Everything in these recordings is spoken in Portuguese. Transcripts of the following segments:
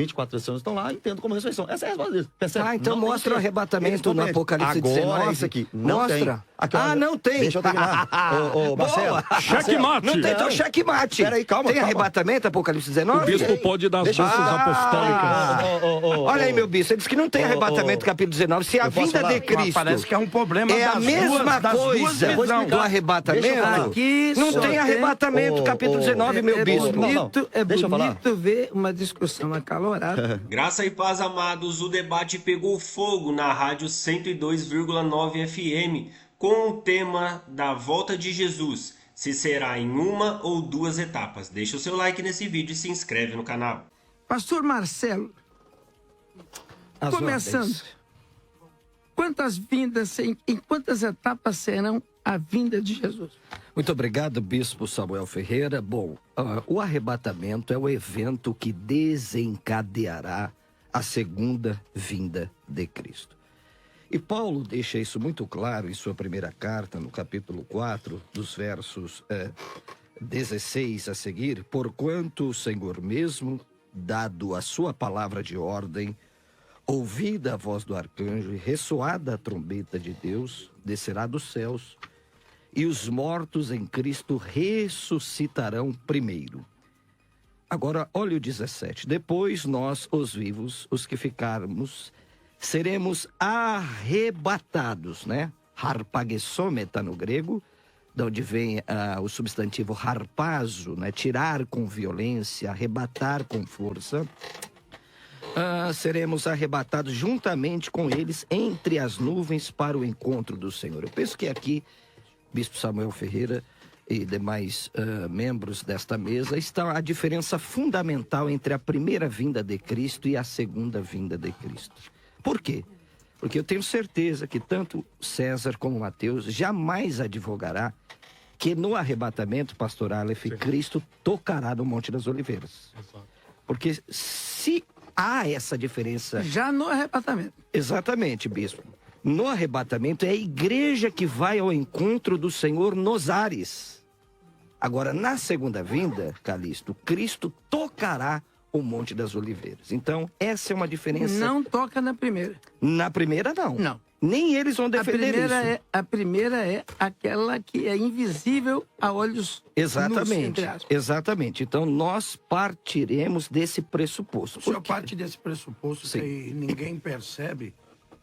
24 testemunhas estão lá, entendo como ressurreição. Essa é a resposta deles. Percebe? Ah, então mostra o arrebatamento no Apocalipse agora 19. É isso aqui. Não mostra. Tem. Aqui, olha, não tem. Deixa eu terminar. Ô, Marcelo. Checkmate. Não tem, então checkmate. Peraí, calma. Tem arrebatamento, Apocalipse 19? O bispo pode dar as bênçãos apostólicas. Olha aí, meu bispo, ele disse que não tem arrebatamento, capítulo 19. Se a vinda de Cristo parece que é um problema é a mesma coisa do arrebatamento, Aqui não só tem arrebatamento, capítulo 19, meu bispo. É Deixa eu falar. bonito ver uma discussão acalorada. Graça e paz, amados, o debate pegou fogo na rádio 102,9 FM com o tema da volta de Jesus, se será em uma ou duas etapas. Deixa o seu like nesse vídeo e se inscreve no canal. Pastor Marcelo, As começando, ordens. quantas vindas, em quantas etapas serão a vinda de Jesus? Muito obrigado, bispo Samuel Ferreira. Bom, o arrebatamento é o evento que desencadeará a segunda vinda de Cristo. E Paulo deixa isso muito claro em sua primeira carta, no capítulo 4, dos versos 16 a seguir. Porquanto o Senhor mesmo, dado a sua palavra de ordem, ouvida a voz do arcanjo e ressoada a trombeta de Deus, descerá dos céus, e os mortos em Cristo ressuscitarão primeiro. Agora, olha o 17. Depois nós, os vivos, os que ficarmos, seremos arrebatados, né? Harpagesometa no grego, de onde vem o substantivo harpazo, né? Tirar com violência, arrebatar com força. Seremos arrebatados juntamente com eles entre as nuvens para o encontro do Senhor. Eu penso que aqui, Bispo Samuel Ferreira e demais membros desta mesa, está a diferença fundamental entre a primeira vinda de Cristo e a segunda vinda de Cristo. Por quê? Porque eu tenho certeza que tanto César como Mateus jamais advogará que no arrebatamento, pastor Aleph, Cristo tocará no Monte das Oliveiras. Exato. Porque se há essa diferença... Já no arrebatamento. Exatamente, bispo. No arrebatamento é a igreja que vai ao encontro do Senhor nos ares. Agora, na segunda vinda, Calixto, Cristo tocará o Monte das Oliveiras. Então, essa é uma diferença... Não toca na primeira. Na primeira, não. Não. Nem eles vão defender isso. A primeira é aquela que é invisível a olhos Exatamente, nus, entre aspas. exatamente. Então, nós partiremos desse pressuposto. O senhor Por quê? parte desse pressuposto Sim. que ninguém percebe,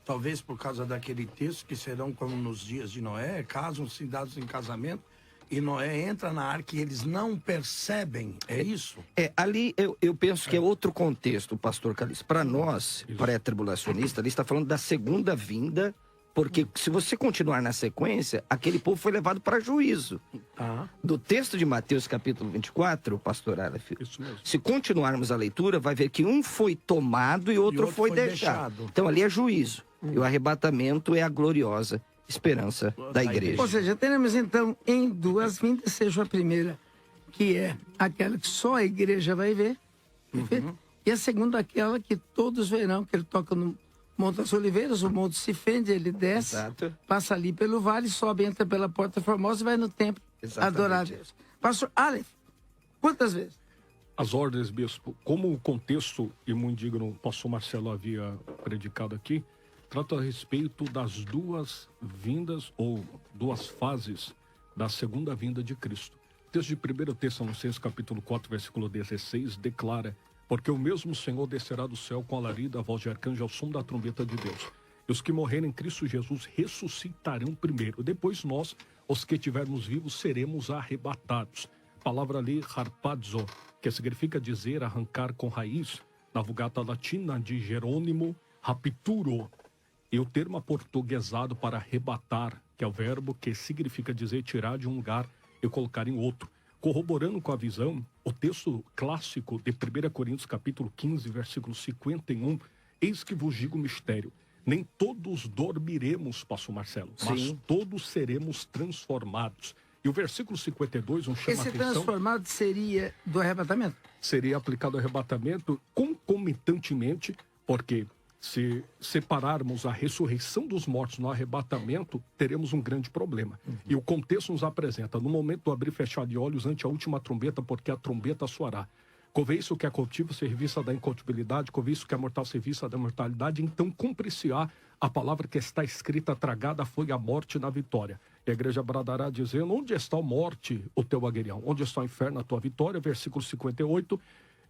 talvez por causa daquele texto, que serão como nos dias de Noé, casam-se dados em casamento, e Noé entra na arca e eles não percebem, é isso? Ali eu penso que é outro contexto, pastor Calixto. Para nós, pré-tribulacionistas, ele está falando da segunda vinda, porque se você continuar na sequência, aquele povo foi levado para juízo. Do texto de Mateus, capítulo 24, pastor Aleph, Isso mesmo. se continuarmos a leitura, vai ver que um foi tomado e outro foi deixado. Então ali é juízo. E o arrebatamento é a gloriosa esperança da igreja. Ou seja, teremos então em duas vindas, seja a primeira, que é aquela que só a igreja vai ver, perfeito? E a segunda, aquela que todos verão, que ele toca no Monte das Oliveiras, o monte se fende, ele desce, Exato. passa ali pelo vale, sobe, entra pela Porta Formosa e vai no templo adorar a Deus. Pastor Aleph, quantas vezes? As ordens, bispo, como o contexto, e muito digno, o pastor Marcelo havia predicado aqui, trata a respeito das duas vindas ou duas fases da segunda vinda de Cristo. O texto de 1 Tessalonicenses, capítulo 4, versículo 16, declara: porque o mesmo Senhor descerá do céu com alarido, a voz de arcanjo, ao som da trombeta de Deus. E os que morrerem em Cristo Jesus ressuscitarão primeiro. Depois nós, os que estivermos vivos, seremos arrebatados. A palavra ali, harpazo, que significa dizer, arrancar com raiz, na Vulgata Latina de Jerônimo, rapturo. E o termo aportuguesado para arrebatar, que é o verbo que significa dizer tirar de um lugar e colocar em outro. Corroborando com a visão, o texto clássico de 1 Coríntios capítulo 15, versículo 51, eis que vos digo o mistério. Nem todos dormiremos, pastor Marcelo, mas todos seremos transformados. E o versículo 52, chama Esse a atenção... transformado seria do arrebatamento? Seria aplicado ao arrebatamento concomitantemente, porque... se separarmos a ressurreição dos mortos no arrebatamento, teremos um grande problema. E o contexto nos apresenta, no momento do abrir e fechar de olhos ante a última trombeta, porque a trombeta soará. Convém isso que é corruptível ser revista da incorruptibilidade, convém isso que é mortal ser vista da mortalidade, então cumpre-se-á a palavra que está escrita, tragada foi a morte na vitória. E a igreja bradará dizendo, onde está a morte, o teu aguilhão? Onde está o inferno, a tua vitória? Versículo 58,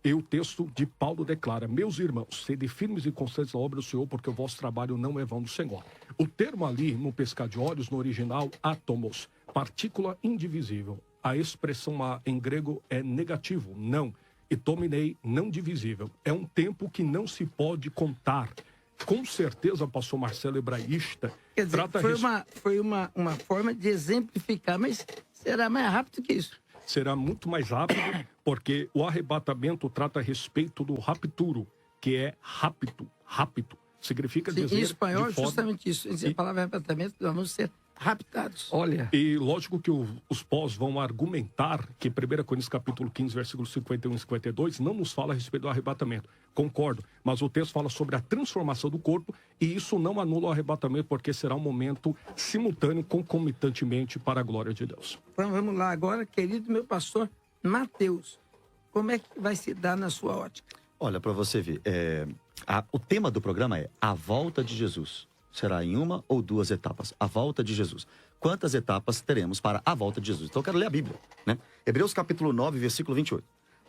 e o texto de Paulo declara, meus irmãos, sede firmes e constantes na obra do Senhor, porque o vosso trabalho não é vão do Senhor. O termo ali, no pescar de olhos, no original, átomos, partícula indivisível. A expressão em grego é negativo, não. E dominei, não divisível. É um tempo que não se pode contar. Com certeza, pastor Marcelo, hebraísta, Quer dizer, foi uma forma de exemplificar, mas será mais rápido que isso. Será muito mais rápido, porque o arrebatamento trata a respeito do rapturo, que é rápido. Significa Sim, dizer... em espanhol é de forma... justamente isso. A palavra arrebatamento, nós vamos ser raptados. Olha, E lógico que os pós vão argumentar que 1 Coríntios capítulo 15, versículos 51 e 52 não nos fala a respeito do arrebatamento. Concordo, mas o texto fala sobre a transformação do corpo e isso não anula o arrebatamento porque será um momento simultâneo, concomitantemente para a glória de Deus. Então vamos lá agora, querido meu pastor Mateus. Como é que vai se dar na sua ótica? Olha, para você ver, o tema do programa é a volta de Jesus. Será em uma ou duas etapas. A volta de Jesus. Quantas etapas teremos para a volta de Jesus? Então eu quero ler a Bíblia, né? Hebreus capítulo 9, versículo 28.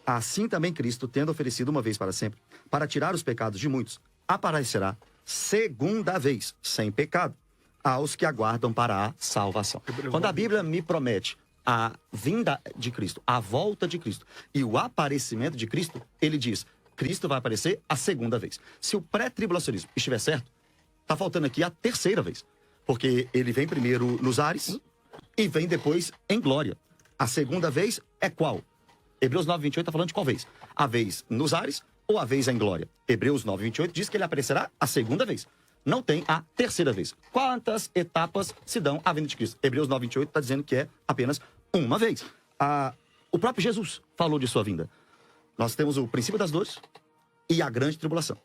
Assim também Cristo, tendo oferecido uma vez para sempre, para tirar os pecados de muitos, aparecerá segunda vez, sem pecado, aos que aguardam para a salvação. Quando a Bíblia me promete a vinda de Cristo, a volta de Cristo e o aparecimento de Cristo, ele diz, Cristo vai aparecer a segunda vez. Se o pré-tribulacionismo estiver certo, está faltando aqui a terceira vez. Porque ele vem primeiro nos ares e vem depois em glória. A segunda vez é qual? Hebreus 9, 28 está falando de qual vez? A vez nos ares ou a vez em glória? Hebreus 9, 28 diz que ele aparecerá a segunda vez. Não tem a terceira vez. Quantas etapas se dão à vinda de Cristo? Hebreus 9, 28 está dizendo que é apenas uma vez. O próprio Jesus falou de sua vinda. Nós temos o princípio das dores e a grande tribulação.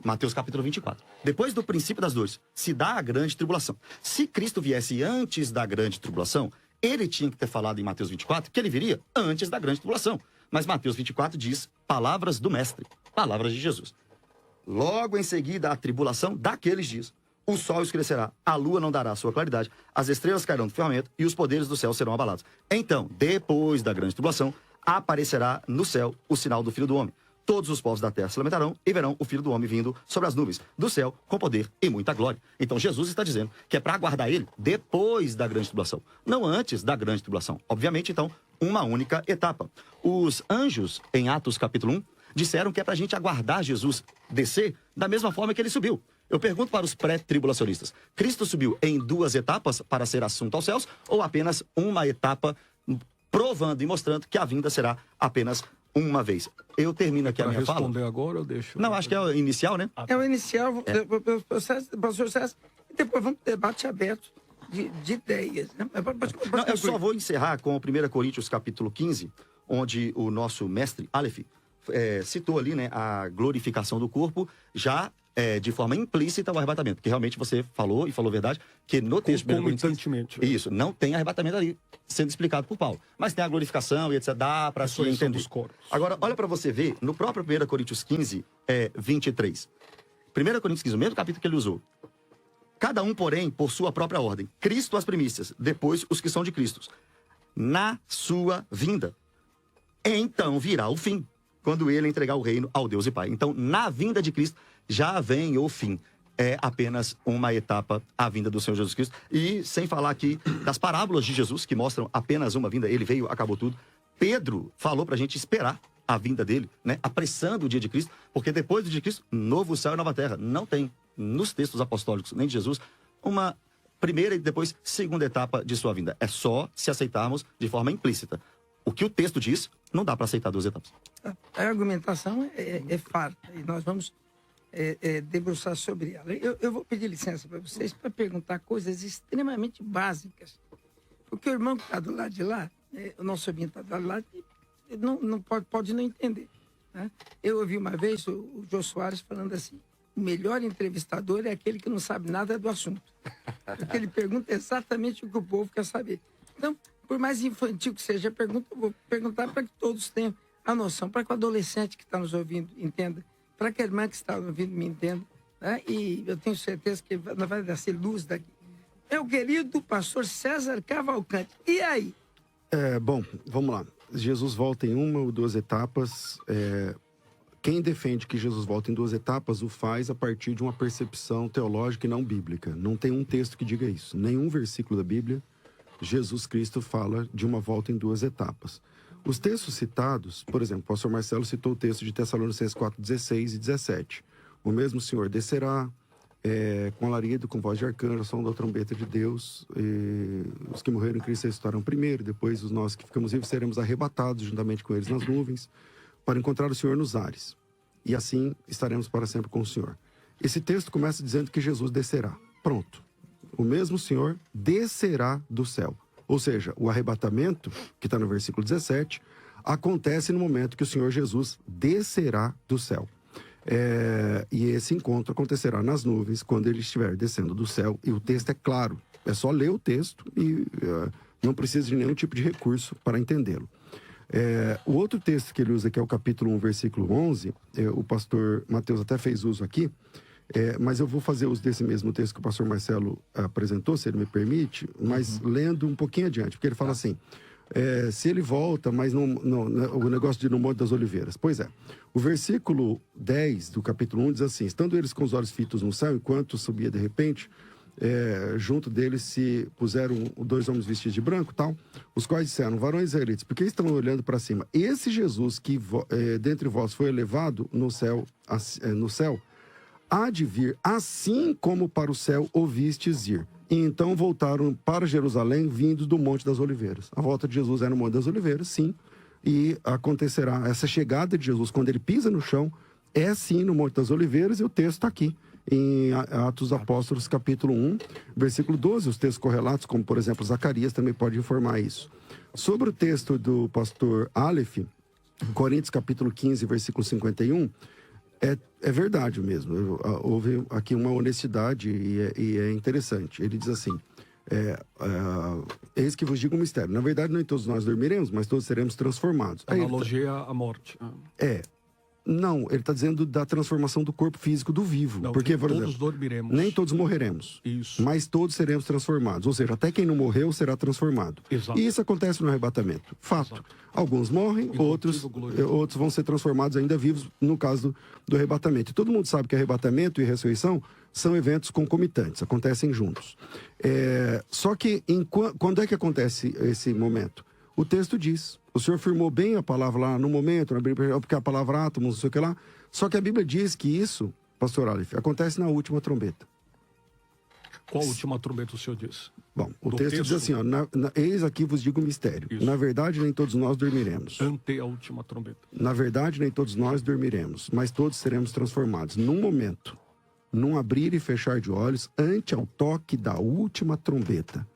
Mateus capítulo 24. Depois do princípio das dores, se dá a grande tribulação. Se Cristo viesse antes da grande tribulação, ele tinha que ter falado em Mateus 24 que ele viria antes da grande tribulação. Mas Mateus 24 diz palavras do Mestre, palavras de Jesus. Logo em seguida, a tribulação daqueles dias. O sol escurecerá, a lua não dará sua claridade, as estrelas cairão do firmamento e os poderes do céu serão abalados. Então, depois da grande tribulação, aparecerá no céu o sinal do Filho do Homem. Todos os povos da terra se lamentarão e verão o Filho do Homem vindo sobre as nuvens do céu com poder e muita glória. Então Jesus está dizendo que é para aguardar ele depois da grande tribulação, não antes da grande tribulação. Obviamente, então, uma única etapa. Os anjos, em Atos capítulo 1, disseram que é para a gente aguardar Jesus descer da mesma forma que ele subiu. Eu pergunto para os pré-tribulacionistas, Cristo subiu em duas etapas para ser assunto aos céus ou apenas uma etapa provando e mostrando que a vinda será apenas uma vez? Eu termino aqui a minha fala. Responder agora ou deixa? Não, acho que é o inicial, né? É o inicial, pastor César, e depois vamos ter debate aberto de ideias. Né? Não, eu só vou encerrar com 1 Coríntios capítulo 15, onde o nosso mestre Aleph citou ali, né, a glorificação do corpo, já de forma implícita o arrebatamento, porque realmente você falou, e falou verdade, que no texto de 1 Coríntios, isso, não tem arrebatamento ali, sendo explicado por Paulo. Mas tem a glorificação e etc, dá para se entender. Agora, olha para você ver, no próprio 1 Coríntios 15, 23. 1 Coríntios 15, o mesmo capítulo que ele usou. Cada um, porém, por sua própria ordem. Cristo as primícias, depois os que são de Cristo. Na sua vinda. Então virá o fim, quando ele entregar o reino ao Deus e Pai. Então, na vinda de Cristo, já vem o fim. É apenas uma etapa, a vinda do Senhor Jesus Cristo. E sem falar aqui das parábolas de Jesus, que mostram apenas uma vinda. Ele veio, acabou tudo. Pedro falou pra gente esperar a vinda dele, né? Apressando o dia de Cristo, porque depois do dia de Cristo, novo céu e nova terra. Não tem, nos textos apostólicos, nem de Jesus, uma primeira e depois segunda etapa de sua vinda. É só se aceitarmos de forma implícita. O que o texto diz, não dá para aceitar duas etapas. A argumentação é farta e nós vamos debruçar sobre ela. Eu vou pedir licença para vocês para perguntar coisas extremamente básicas. Porque o irmão que está do lado de lá, o nosso sobrinho está do lado de lá, não pode não entender. Né? Eu ouvi uma vez o Jô Soares falando assim, o melhor entrevistador é aquele que não sabe nada do assunto. Porque ele pergunta exatamente o que o povo quer saber. Então, por mais infantil que seja a pergunta, eu vou perguntar para que todos tenham a noção, para que o adolescente que está nos ouvindo entenda, para que a irmã que está ouvindo me entenda, né? E eu tenho certeza que vai nascer luz daqui. Meu querido pastor César Cavalcante, e aí? Bom, vamos lá. Jesus volta em uma ou duas etapas. Quem defende que Jesus volta em duas etapas o faz a partir de uma percepção teológica e não bíblica. Não tem um texto que diga isso. Nenhum versículo da Bíblia, Jesus Cristo fala de uma volta em duas etapas. Os textos citados, por exemplo, o pastor Marcelo citou o texto de Tessalonicenses 4, 16 e 17. O mesmo Senhor descerá com alarido, com voz de arcanjo, som da trombeta de Deus. Os que morreram em Cristo ressuscitarão primeiro, depois os nós que ficamos vivos seremos arrebatados juntamente com eles nas nuvens, para encontrar o Senhor nos ares. E assim estaremos para sempre com o Senhor. Esse texto começa dizendo que Jesus descerá. Pronto. O mesmo Senhor descerá do céu. Ou seja, o arrebatamento, que está no versículo 17, acontece no momento que o Senhor Jesus descerá do céu. E esse encontro acontecerá nas nuvens, quando ele estiver descendo do céu. E o texto é claro. É só ler o texto e não precisa de nenhum tipo de recurso para entendê-lo. O outro texto que ele usa, que é o capítulo 1, versículo 11, o pastor Mateus até fez uso aqui, mas eu vou fazer uso desse mesmo texto que o pastor Marcelo apresentou, se ele me permite, mas lendo um pouquinho adiante, porque ele fala assim, se ele volta, mas o negócio de ir no Monte das Oliveiras. Pois é, o versículo 10 do capítulo 1 diz assim, estando eles com os olhos fitos no céu, enquanto subia de repente, junto deles se puseram 2 homens vestidos de branco, tal, os quais disseram, varões israelitas, por que estão olhando para cima? Esse Jesus que dentre vós foi elevado no céu, há de vir, assim como para o céu o vistes ir. E então voltaram para Jerusalém, vindos do Monte das Oliveiras. A volta de Jesus é no Monte das Oliveiras, sim, e acontecerá essa chegada de Jesus, quando ele pisa no chão, sim no Monte das Oliveiras, e o texto está aqui, em Atos dos Apóstolos, capítulo 1, versículo 12, os textos correlatos, como por exemplo Zacarias, também pode informar isso. Sobre o texto do pastor Aleph, Coríntios capítulo 15, versículo 51, é verdade mesmo, houve aqui uma honestidade e é interessante. Ele diz assim, eis que vos digo um mistério, na verdade nem todos nós dormiremos, mas todos seremos transformados. Analogia à morte. Não, ele está dizendo da transformação do corpo físico do vivo. Não, porque, por todos exemplo, dormiremos. nem todos morreremos. Isso. Mas todos seremos transformados. Ou seja, até quem não morreu será transformado. Exato. E isso acontece no arrebatamento. Fato. Exato. Alguns morrem, outros vão ser transformados ainda vivos no caso do arrebatamento. E todo mundo sabe que arrebatamento e ressurreição são eventos concomitantes, acontecem juntos. Só que quando é que acontece esse momento? O texto diz, o Senhor firmou bem a palavra lá no momento, porque a palavra átomos, não sei o que lá. Só que a Bíblia diz que isso, pastor Aleph, acontece na última trombeta. Qual última trombeta o senhor diz? Bom, o texto diz assim, eis aqui vos digo um mistério. Isso. Na verdade, nem todos nós dormiremos. Ante a última trombeta. Na verdade, nem todos nós dormiremos, mas todos seremos transformados. Num momento, num abrir e fechar de olhos, ante ao toque da última trombeta.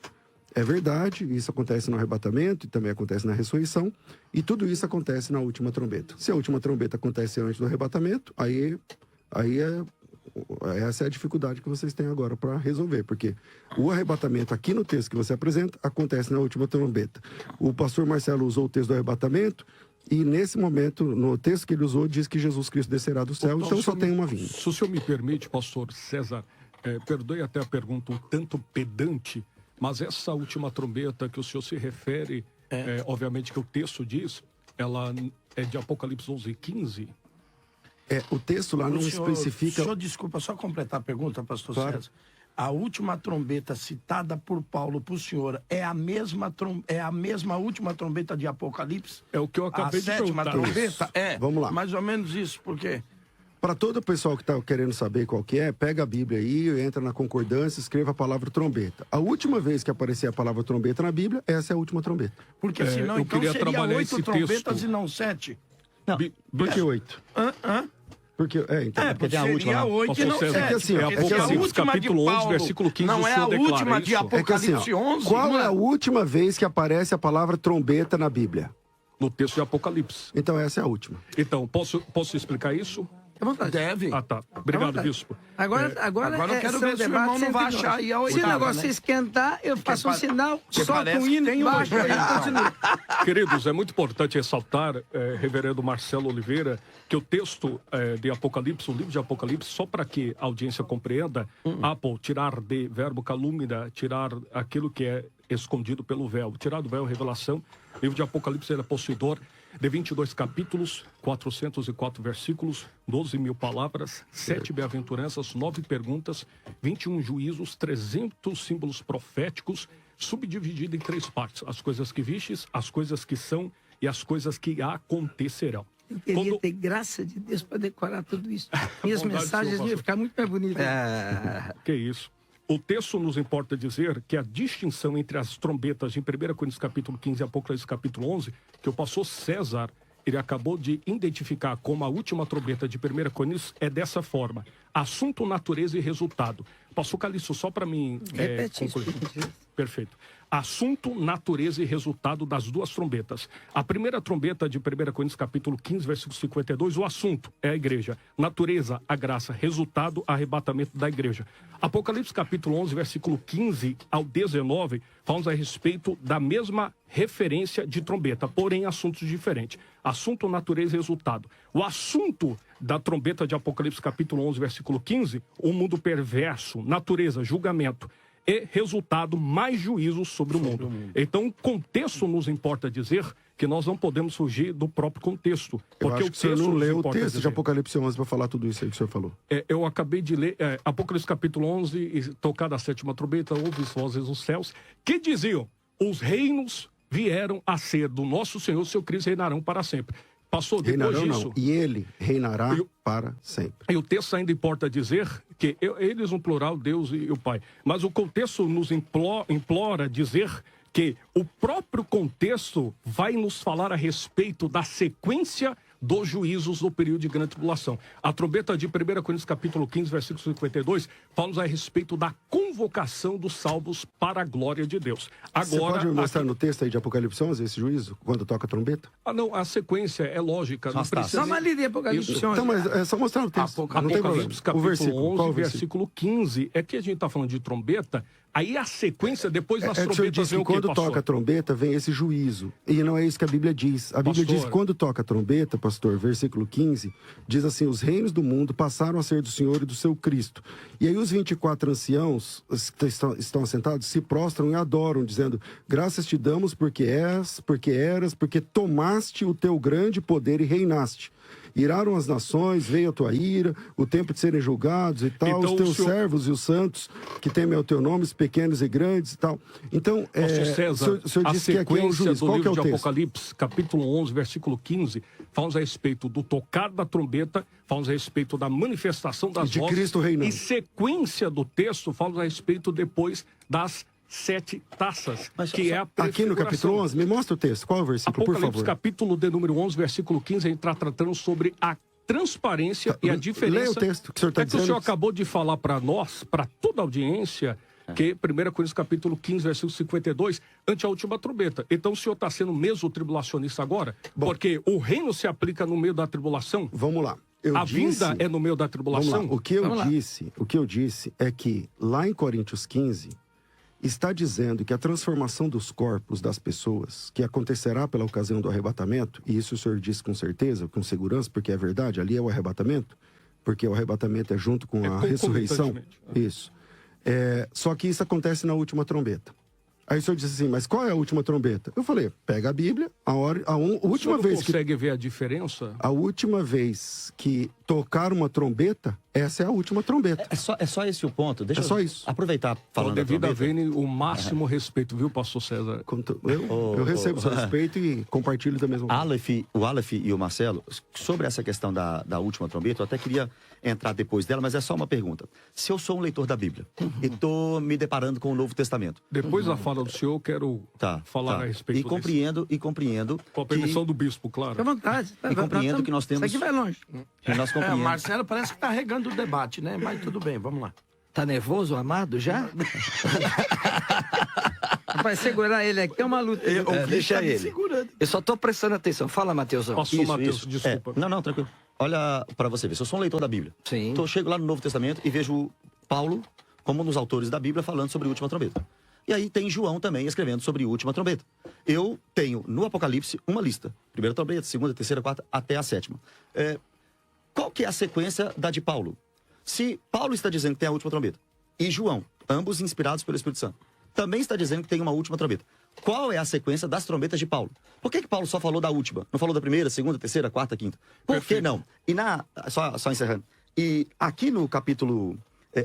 É verdade, isso acontece no arrebatamento e também acontece na ressurreição, e tudo isso acontece na última trombeta. Se a última trombeta acontece antes do arrebatamento, aí essa é a dificuldade que vocês têm agora para resolver, porque o arrebatamento aqui no texto que você apresenta acontece na última trombeta. O pastor Marcelo usou o texto do arrebatamento, e nesse momento, no texto que ele usou, diz que Jesus Cristo descerá do céu, então só tem uma vinda. Se o senhor me permite, pastor César, perdoe até a pergunta um tanto pedante, mas essa última trombeta que o senhor se refere, obviamente que o texto diz, ela é de Apocalipse 11:15. O texto lá não especifica... O senhor, desculpa, só completar a pergunta, pastor César. A última trombeta citada por Paulo para o senhor é a mesma última trombeta de Apocalipse? É o que eu acabei de perguntar. A 7ª trombeta? Vamos lá. Mais ou menos isso, por quê? Para todo o pessoal que está querendo saber qual que pega a Bíblia aí, entra na concordância, escreva a palavra trombeta. A última vez que aparecer a palavra trombeta na Bíblia, essa é a última trombeta. Porque senão, então, seria 8 trombetas e não 7? Não, por que 8? Porque, porque tem a última. 8 e não 7. É que assim, Apocalipse capítulo 11, versículo 15, não é a última de Apocalipse 11? Qual é a última vez que aparece a palavra trombeta na Bíblia? No texto de Apocalipse. Então essa é a última. Então, posso explicar isso? Deve. Ah, tá. Obrigado, bispo. Agora eu quero ver se o irmão não vai achar aí a Se o oitava, negócio né? esquentar, eu faço um sinal, que solto parece um que hino tem embaixo, hoje. aí continua. Queridos, é muito importante ressaltar, reverendo Marcelo Oliveira, que o texto de Apocalipse, o livro de Apocalipse, só para que a audiência compreenda, Apple, tirar de verbo calúmnia, tirar aquilo que é escondido pelo véu, tirar do véu revelação. O livro de Apocalipse era possuidor de 22 capítulos, 404 versículos, 12 mil palavras, 7 bem-aventuranças, 9 perguntas, 21 juízos, 300 símbolos proféticos, subdividido em 3 partes: as coisas que vistes, as coisas que são e as coisas que acontecerão. Eu queria ter graça de Deus para decorar tudo isso. Minhas Bondade mensagens sua, iam ficar muito mais bonitas. Que isso. O texto nos importa dizer que a distinção entre as trombetas em 1 Coríntios capítulo 15 e Apocalipse capítulo 11, que o pastor César, ele acabou de identificar como a última trombeta de 1 Coríntios, é dessa forma: assunto, natureza e resultado. Pastor Calixto, só para mim Repete isso. concluir. Perfeito. Assunto, natureza e resultado das 2 trombetas. A primeira trombeta de 1 Coríntios capítulo 15, versículo 52, o assunto é a igreja. Natureza, a graça. Resultado, arrebatamento da igreja. Apocalipse capítulo 11, versículo 15 ao 19, falamos a respeito da mesma referência de trombeta, porém assuntos diferentes. Assunto, natureza e resultado. O assunto da trombeta de Apocalipse capítulo 11, versículo 15, o mundo perverso, natureza, julgamento. E resultado, mais juízo sobre o mundo. Então, o contexto nos importa dizer que nós não podemos fugir do próprio contexto. Eu Porque acho que o senhor texto não nos leu o importa texto de dizer. Apocalipse 11 para falar tudo isso aí que o senhor falou. Eu acabei de ler Apocalipse capítulo 11, e tocada a 7ª trombeta, ouve vozes nos céus, que diziam: os reinos vieram a ser do nosso Senhor, seu Cristo, reinarão para sempre. Passou depois Reinarão disso. não, e ele reinará para sempre. E o texto ainda importa dizer que eles, no plural, Deus e o Pai. Mas o contexto nos implora dizer que o próprio contexto vai nos falar a respeito da sequência dos juízos do período de grande tribulação. A trombeta de 1 Coríntios capítulo 15, versículo 52, fala-nos a respeito da convocação dos salvos para a glória de Deus. Você Agora, pode me mostrar no texto aí de Apocalipse 11 esse juízo, quando toca a trombeta? não, a sequência é lógica. Não precisa Só uma lida de Apocalipse. Isso. Então, mas é só mostrar no texto. Não tem problema. Apocalipse O capítulo versículo, 11, qual o versículo? versículo 15. É que a gente está falando de trombeta, aí a sequência, depois das É que o senhor trombetas, disse vem que o quê, quando pastor? toca a trombeta, vem esse juízo. E não é isso que a Bíblia diz. A Bíblia Pastor. diz que quando toca a trombeta, pastor, versículo 15, diz assim: os reinos do mundo passaram a ser do Senhor e do seu Cristo. E aí os 24 anciãos que estão assentados se prostram e adoram, dizendo: graças te damos porque és, porque eras, porque tomaste o teu grande poder e reinaste. Iraram as nações, veio a tua ira, o tempo de serem julgados e tal, Então, os teus o senhor- servos e os santos que temem ao teu nome, os pequenos e grandes e tal. Então, Pastor César, o senhor a disse que aqui é o sequência juiz. do Qual que é livro o de texto? Apocalipse, capítulo 11, versículo 15, falamos a respeito do tocar da trombeta, falamos a respeito da manifestação das De vozes. Cristo reinando. E sequência do texto, falamos a respeito depois das 7 taças, Mas que é a Aqui no capítulo prefiguração. 11, me mostra o texto. Qual é o versículo, por Apocalipse, favor? capítulo de número 11, versículo 15, a gente está tratando sobre a transparência e a diferença. Leia o texto que o senhor está É que o dizendo. senhor acabou de falar para nós, para toda a audiência, que 1 Coríntios capítulo 15, versículo 52, ante a última trombeta. Então o senhor está sendo mesmo tribulacionista agora? Bom. Porque o reino se aplica no meio da tribulação? Vamos lá. Eu A disse... vinda é no meio da Vamos tribulação? lá. O que eu disse é que lá em Coríntios 15 está dizendo que a transformação dos corpos das pessoas, que acontecerá pela ocasião do arrebatamento, e isso o senhor disse com certeza, com segurança, porque é verdade, ali é o arrebatamento, porque o arrebatamento é junto com a ressurreição. concomitantemente. Isso. Só que isso acontece na última trombeta. Aí o senhor disse assim, mas qual é a última trombeta? Eu falei, pega a Bíblia, a última vez que... consegue ver a diferença? A última vez que tocar uma trombeta, essa é a última trombeta. É só esse o ponto. Deixa É só eu isso. aproveitar falando da Devido a trombeta. Vene, o máximo respeito, viu, pastor César? Eu recebo seu respeito e compartilho da mesma forma. O Aleph e o Marcelo, sobre essa questão da última trombeta, eu até queria entrar depois dela, mas é só uma pergunta. Se eu sou um leitor da Bíblia e estou me deparando com o Novo Testamento, Depois da fala do senhor, eu quero falar a respeito e compreendo Com a permissão do bispo, claro. Fica à vontade. E compreendo que nós temos- Isso aqui vai longe. que nós compreendemos. Marcelo parece que está regando o debate, né? Mas tudo bem, vamos lá. Tá nervoso, amado, já? Vai segurar ele aqui, é uma luta. Deixa tá me ele. segurando. Eu só tô prestando atenção. Fala, Mateusão. Pastor Matheus, desculpa. Não, tranquilo. Olha para você ver, se eu sou um leitor da Bíblia. Sim. Então eu chego lá no Novo Testamento e vejo Paulo, como um dos autores da Bíblia, falando sobre a última trombeta. E aí tem João também escrevendo sobre a última trombeta. Eu tenho no Apocalipse uma lista. Primeira trombeta, segunda, terceira, quarta, até a sétima. Qual que é a sequência da de Paulo? Se Paulo está dizendo que tem a última trombeta, e João, ambos inspirados pelo Espírito Santo, também está dizendo que tem uma última trombeta. Qual é a sequência das trombetas de Paulo? Por que Paulo só falou da última? Não falou da primeira, segunda, terceira, quarta, quinta? Por que não? E só encerrando. E aqui no capítulo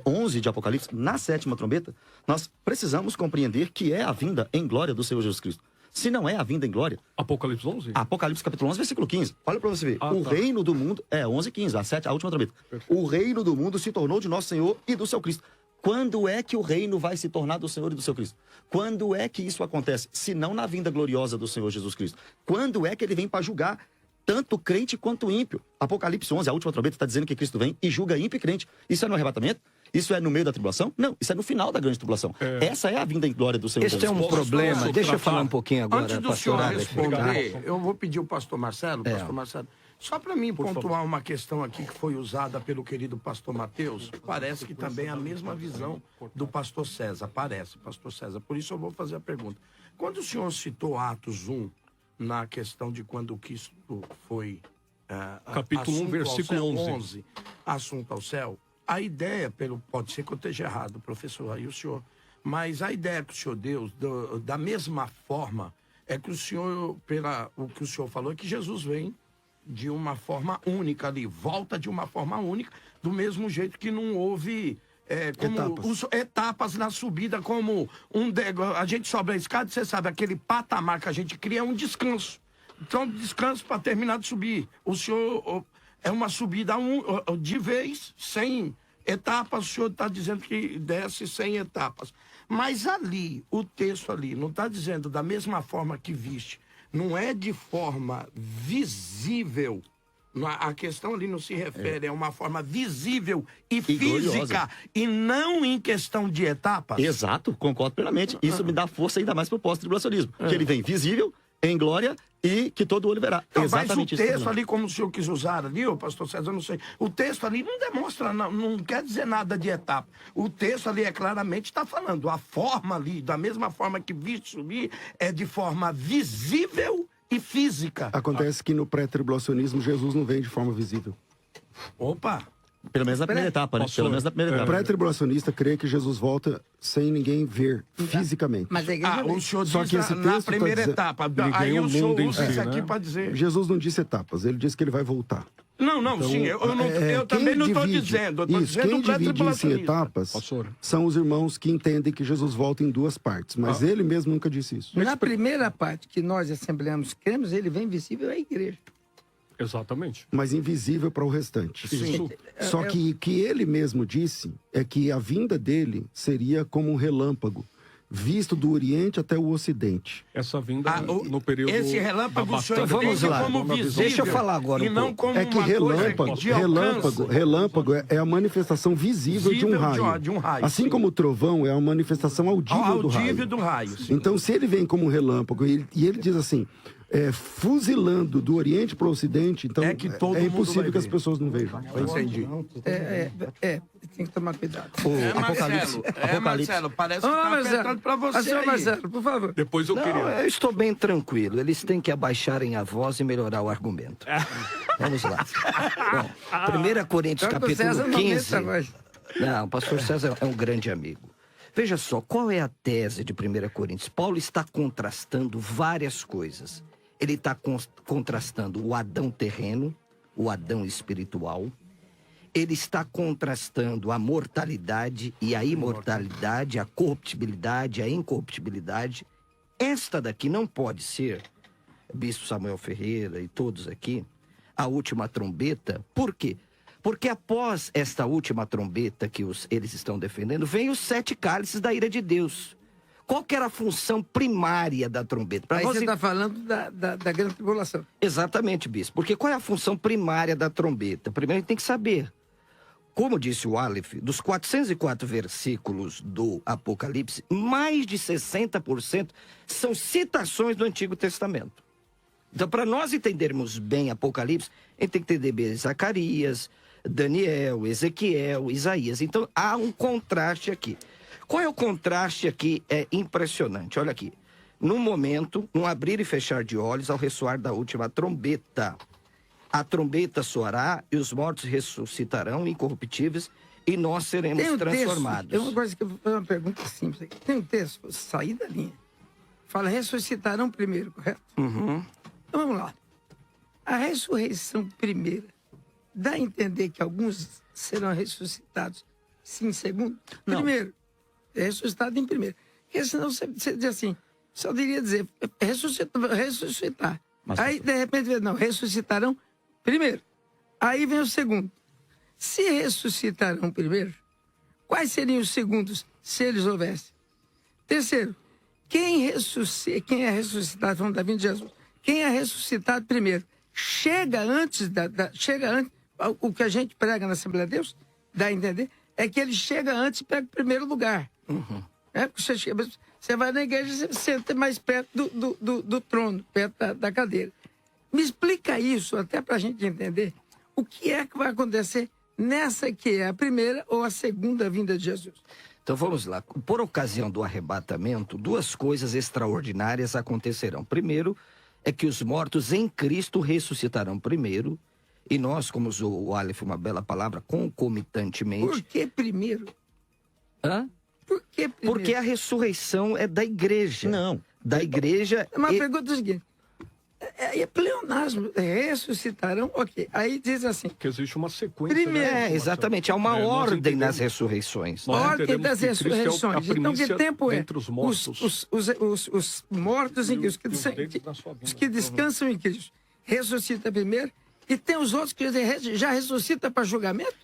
11 de Apocalipse, na sétima trombeta, nós precisamos compreender que é a vinda em glória do Senhor Jesus Cristo. Se não é a vinda em glória... Apocalipse 11? Apocalipse capítulo 11, versículo 15. Olha para você ver. O reino do mundo... 11 e 15, a última trombeta. Perfeito. O reino do mundo se tornou de nosso Senhor e do seu Cristo. Quando é que o reino vai se tornar do Senhor e do seu Cristo? Quando é que isso acontece? Se não na vinda gloriosa do Senhor Jesus Cristo. Quando é que ele vem para julgar tanto crente quanto ímpio? Apocalipse 11, a última trombeta, está dizendo que Cristo vem e julga ímpio e crente. Isso é no arrebatamento? Isso é no meio da tribulação? Não, isso é no final da grande tribulação. Essa é a vinda em glória do Senhor Este Jesus é um Cristo. problema. Deixa eu falar um pouquinho agora, Antes do pastor senhor Alex. responder, eu vou pedir o pastor Marcelo, só para mim pontuar uma questão aqui que foi usada pelo querido pastor Mateus, parece que também é a mesma visão do pastor César, pastor César, por isso eu vou fazer a pergunta. Quando o senhor citou Atos 1, na questão de quando Cristo foi... Capítulo 1, versículo 11. Assunto ao céu, a ideia, pode ser que eu esteja errado, professor, aí o senhor, mas a ideia que o senhor deu, da mesma forma, é que o senhor, o que o senhor falou, é que Jesus vem de uma forma única ali, volta de uma forma única, do mesmo jeito que não houve etapas na subida, como a gente sobe a escada, você sabe, aquele patamar que a gente cria é um descanso. Então, descanso para terminar de subir. O senhor é uma subida de vez, sem etapas, o senhor está dizendo que desce sem etapas. Mas ali, o texto ali, não está dizendo da mesma forma que viste, não é de forma visível. A questão ali não se refere a uma forma visível e física, gloriosa. E não em questão de etapas. Exato, concordo plenamente. Isso me dá força ainda mais para o pós-tribulacionismo. Que ele vem visível, em glória e que todo olho verá. Então, exatamente. Mas o texto ali, como o senhor quis usar ali, ô pastor César, eu não sei, o texto ali não demonstra, não quer dizer nada de etapa. O texto ali claramente está falando, a forma ali, da mesma forma que viste subir, é de forma visível e física. Acontece que no pré-tribulacionismo Jesus não vem de forma visível. Opa! Pelo menos na primeira etapa, né? Pelo menos na primeira etapa. O pré-tribulacionista crê que Jesus volta sem ninguém ver fisicamente. Mas a igreja o senhor Só diz que esse na texto primeira tá etapa. Ele Aí ganhou o o senhor mundo em usa si, isso né? aqui para dizer... Jesus não disse etapas, ele disse que ele vai voltar. Não, Então, sim, eu também não estou dizendo. Eu estou dizendo quem o divide isso em pré-tribulacionista. etapas Pastor. são os irmãos que entendem que Jesus volta em duas partes. Mas ele mesmo nunca disse isso. Na primeira parte que nós assembleamos cremos, ele vem visível à igreja. Exatamente. Mas invisível para o restante. Isso. Só que ele mesmo disse é que a vinda dele seria como um relâmpago, visto do Oriente até o Ocidente. Essa vinda no período... Esse relâmpago o senhor Vamos entende lá. como visível. Deixa eu falar agora E um não pouco. como É que uma relâmpago, coisa de alcance. relâmpago é a manifestação visível de um raio. de um raio, Assim sim. como o trovão é a manifestação audível do raio. Audível do raio, sim. Então, se ele vem como um relâmpago e ele diz assim, fuzilando do Oriente para o Ocidente, então É que todo é mundo impossível vai que as ver. pessoas não vejam. Eu entendi. Tem que tomar cuidado. Marcelo, parece que tá apertando pra você aí. Marcelo, por favor. Depois eu Não, queria... eu estou bem tranquilo. Eles têm que abaixarem a voz e melhorar o argumento. Vamos lá. Bom, 1 Coríntios, Tanto César capítulo não 15. aumenta mais. Não, o pastor César é um grande amigo. Veja só, qual é a tese de 1 Coríntios? Paulo está contrastando várias coisas. Ele está contrastando o Adão terreno, o Adão espiritual. Ele está contrastando a mortalidade e a imortalidade, a corruptibilidade, a incorruptibilidade. Esta daqui não pode ser, Bispo Samuel Ferreira e todos aqui, a última trombeta. Por quê? Porque após esta última trombeta que eles estão defendendo, vem os 7 cálices da ira de Deus. Qual que era a função primária da trombeta? Aí você está falando da grande tribulação. Exatamente, bispo. Porque qual é a função primária da trombeta? Primeiro a gente tem que saber como disse o Aleph, dos 404 versículos do Apocalipse, mais de 60% são citações do Antigo Testamento. Então, para nós entendermos bem Apocalipse, a gente tem que entender bem Zacarias, Daniel, Ezequiel, Isaías. Então, há um contraste aqui. Qual é o contraste aqui? É impressionante. Olha aqui. No momento, um abrir e fechar de olhos ao ressoar da última trombeta. A trombeta soará e os mortos ressuscitarão incorruptíveis e nós seremos transformados. Tem uma coisa que eu vou fazer uma pergunta simples aqui. Tem um texto, vou sair da linha. Fala, ressuscitarão primeiro, correto? Uhum. Então vamos lá. A ressurreição primeira dá a entender que alguns serão ressuscitados, sim, segundo? Não. Primeiro. É ressuscitado em primeiro. Porque senão você diz assim, só deveria dizer, ressuscitar. Mas, Aí, de repente, não, ressuscitarão primeiro. Aí vem o segundo. Se ressuscitarão primeiro, quais seriam os segundos, se eles houvessem? Terceiro, quem é ressuscitado, falando da vinda de Jesus, quem é ressuscitado primeiro, chega antes, o que a gente prega na Assembleia de Deus, dá a entender, é que ele chega antes e pega o primeiro lugar. Uhum. Você vai na igreja e você senta mais perto do trono, perto da cadeira. Me explica isso, até para a gente entender o que é que vai acontecer nessa que é a primeira ou a segunda vinda de Jesus. Então vamos lá. Por ocasião do arrebatamento, duas coisas extraordinárias acontecerão. Primeiro, é que os mortos em Cristo ressuscitarão primeiro, e nós, como usou o Aleph, uma bela palavra, concomitantemente. Por que primeiro? Hã? Por que primeiro? Porque a ressurreição é da igreja. Não. Da igreja. Uma pergunta é o seguinte. É pleonasmo. Ressuscitarão, ok. Aí diz assim. Que existe uma sequência. Primeiro. É, exatamente. Há uma nós ordem entendemos. nas ressurreições. Nós Ordem entendemos das que Cristo é a ressurreições. Então, que primícia tempo é? dentre os mortos. Os mortos em Cristo, E os deles na sua vinda. os que descansam em Cristo, ressuscita primeiro, e tem os outros que já ressuscita para julgamento?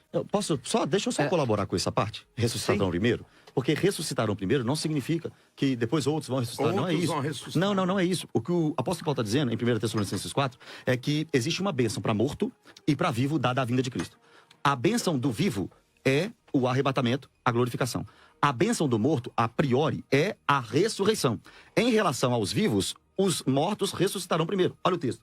Deixa eu só colaborar com essa parte. Ressuscitarão primeiro? Porque ressuscitarão primeiro não significa que depois outros vão ressuscitar. Não é Outros isso. vão ressuscitar. Não é isso. O que o apóstolo Paulo está dizendo em 1 Tessalonicenses 4 é que existe uma bênção para morto e para vivo dada a vinda de Cristo. A bênção do vivo é o arrebatamento, a glorificação. A bênção do morto, a priori, é a ressurreição. Em relação aos vivos, os mortos ressuscitarão primeiro. Olha o texto.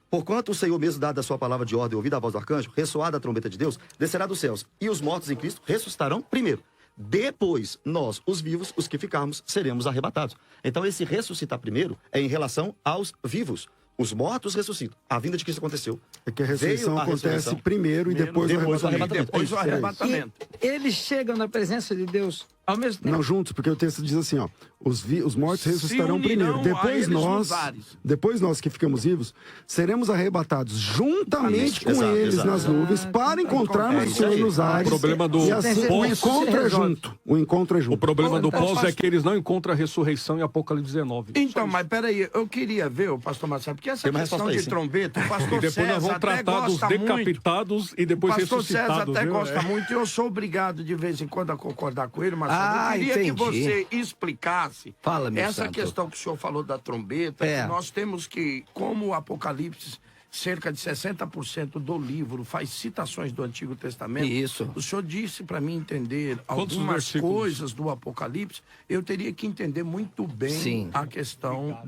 Porquanto o Senhor mesmo, dado a sua palavra de ordem, ouvida a voz do arcanjo, ressoada a trombeta de Deus, descerá dos céus, e os mortos em Cristo ressuscitarão primeiro. Depois, nós, os vivos, os que ficarmos, seremos arrebatados. Então, esse ressuscitar primeiro é em relação aos vivos. Os mortos ressuscitam. A vinda de Cristo aconteceu. É que a ressurreição Veio a acontece ressurreição. primeiro e depois o Depois o arrebatamento. arrebatamento. Depois o arrebatamento. E eles chegam na presença de Deus ao mesmo tempo. Não juntos, porque o texto diz assim, ó, os mortos ressuscitarão unirão primeiro. a eles nos ares. Depois nós que ficamos vivos, seremos arrebatados juntamente com Exato, eles exato. nas nuvens para encontrarmos É o isso Senhor aí. nos ares. O problema do E assim, o pós- encontro é junto. O encontro é junto. O problema do Então, pós é que eles não encontram a ressurreição em Apocalipse 19. Então, mas peraí, eu queria ver, o pastor Marcelo, porque essa Tem uma questão resposta aí, de sim. trombeta, o pastor E depois César nós vamos até tratar dos gosta muito. decapitados e depois O pastor César ressuscitados. até viu? gosta muito e eu sou obrigado de vez em quando a concordar com ele, Marcelo. Ah, eu queria que entendi. você explicasse Fala, meu essa santo. questão que o senhor falou da trombeta, É. que nós temos que, como o Apocalipse, cerca de 60% do livro faz citações do Antigo Testamento. Isso. O senhor disse para mim entender Quantos algumas versículos? coisas do Apocalipse, eu teria que entender muito bem Sim. a questão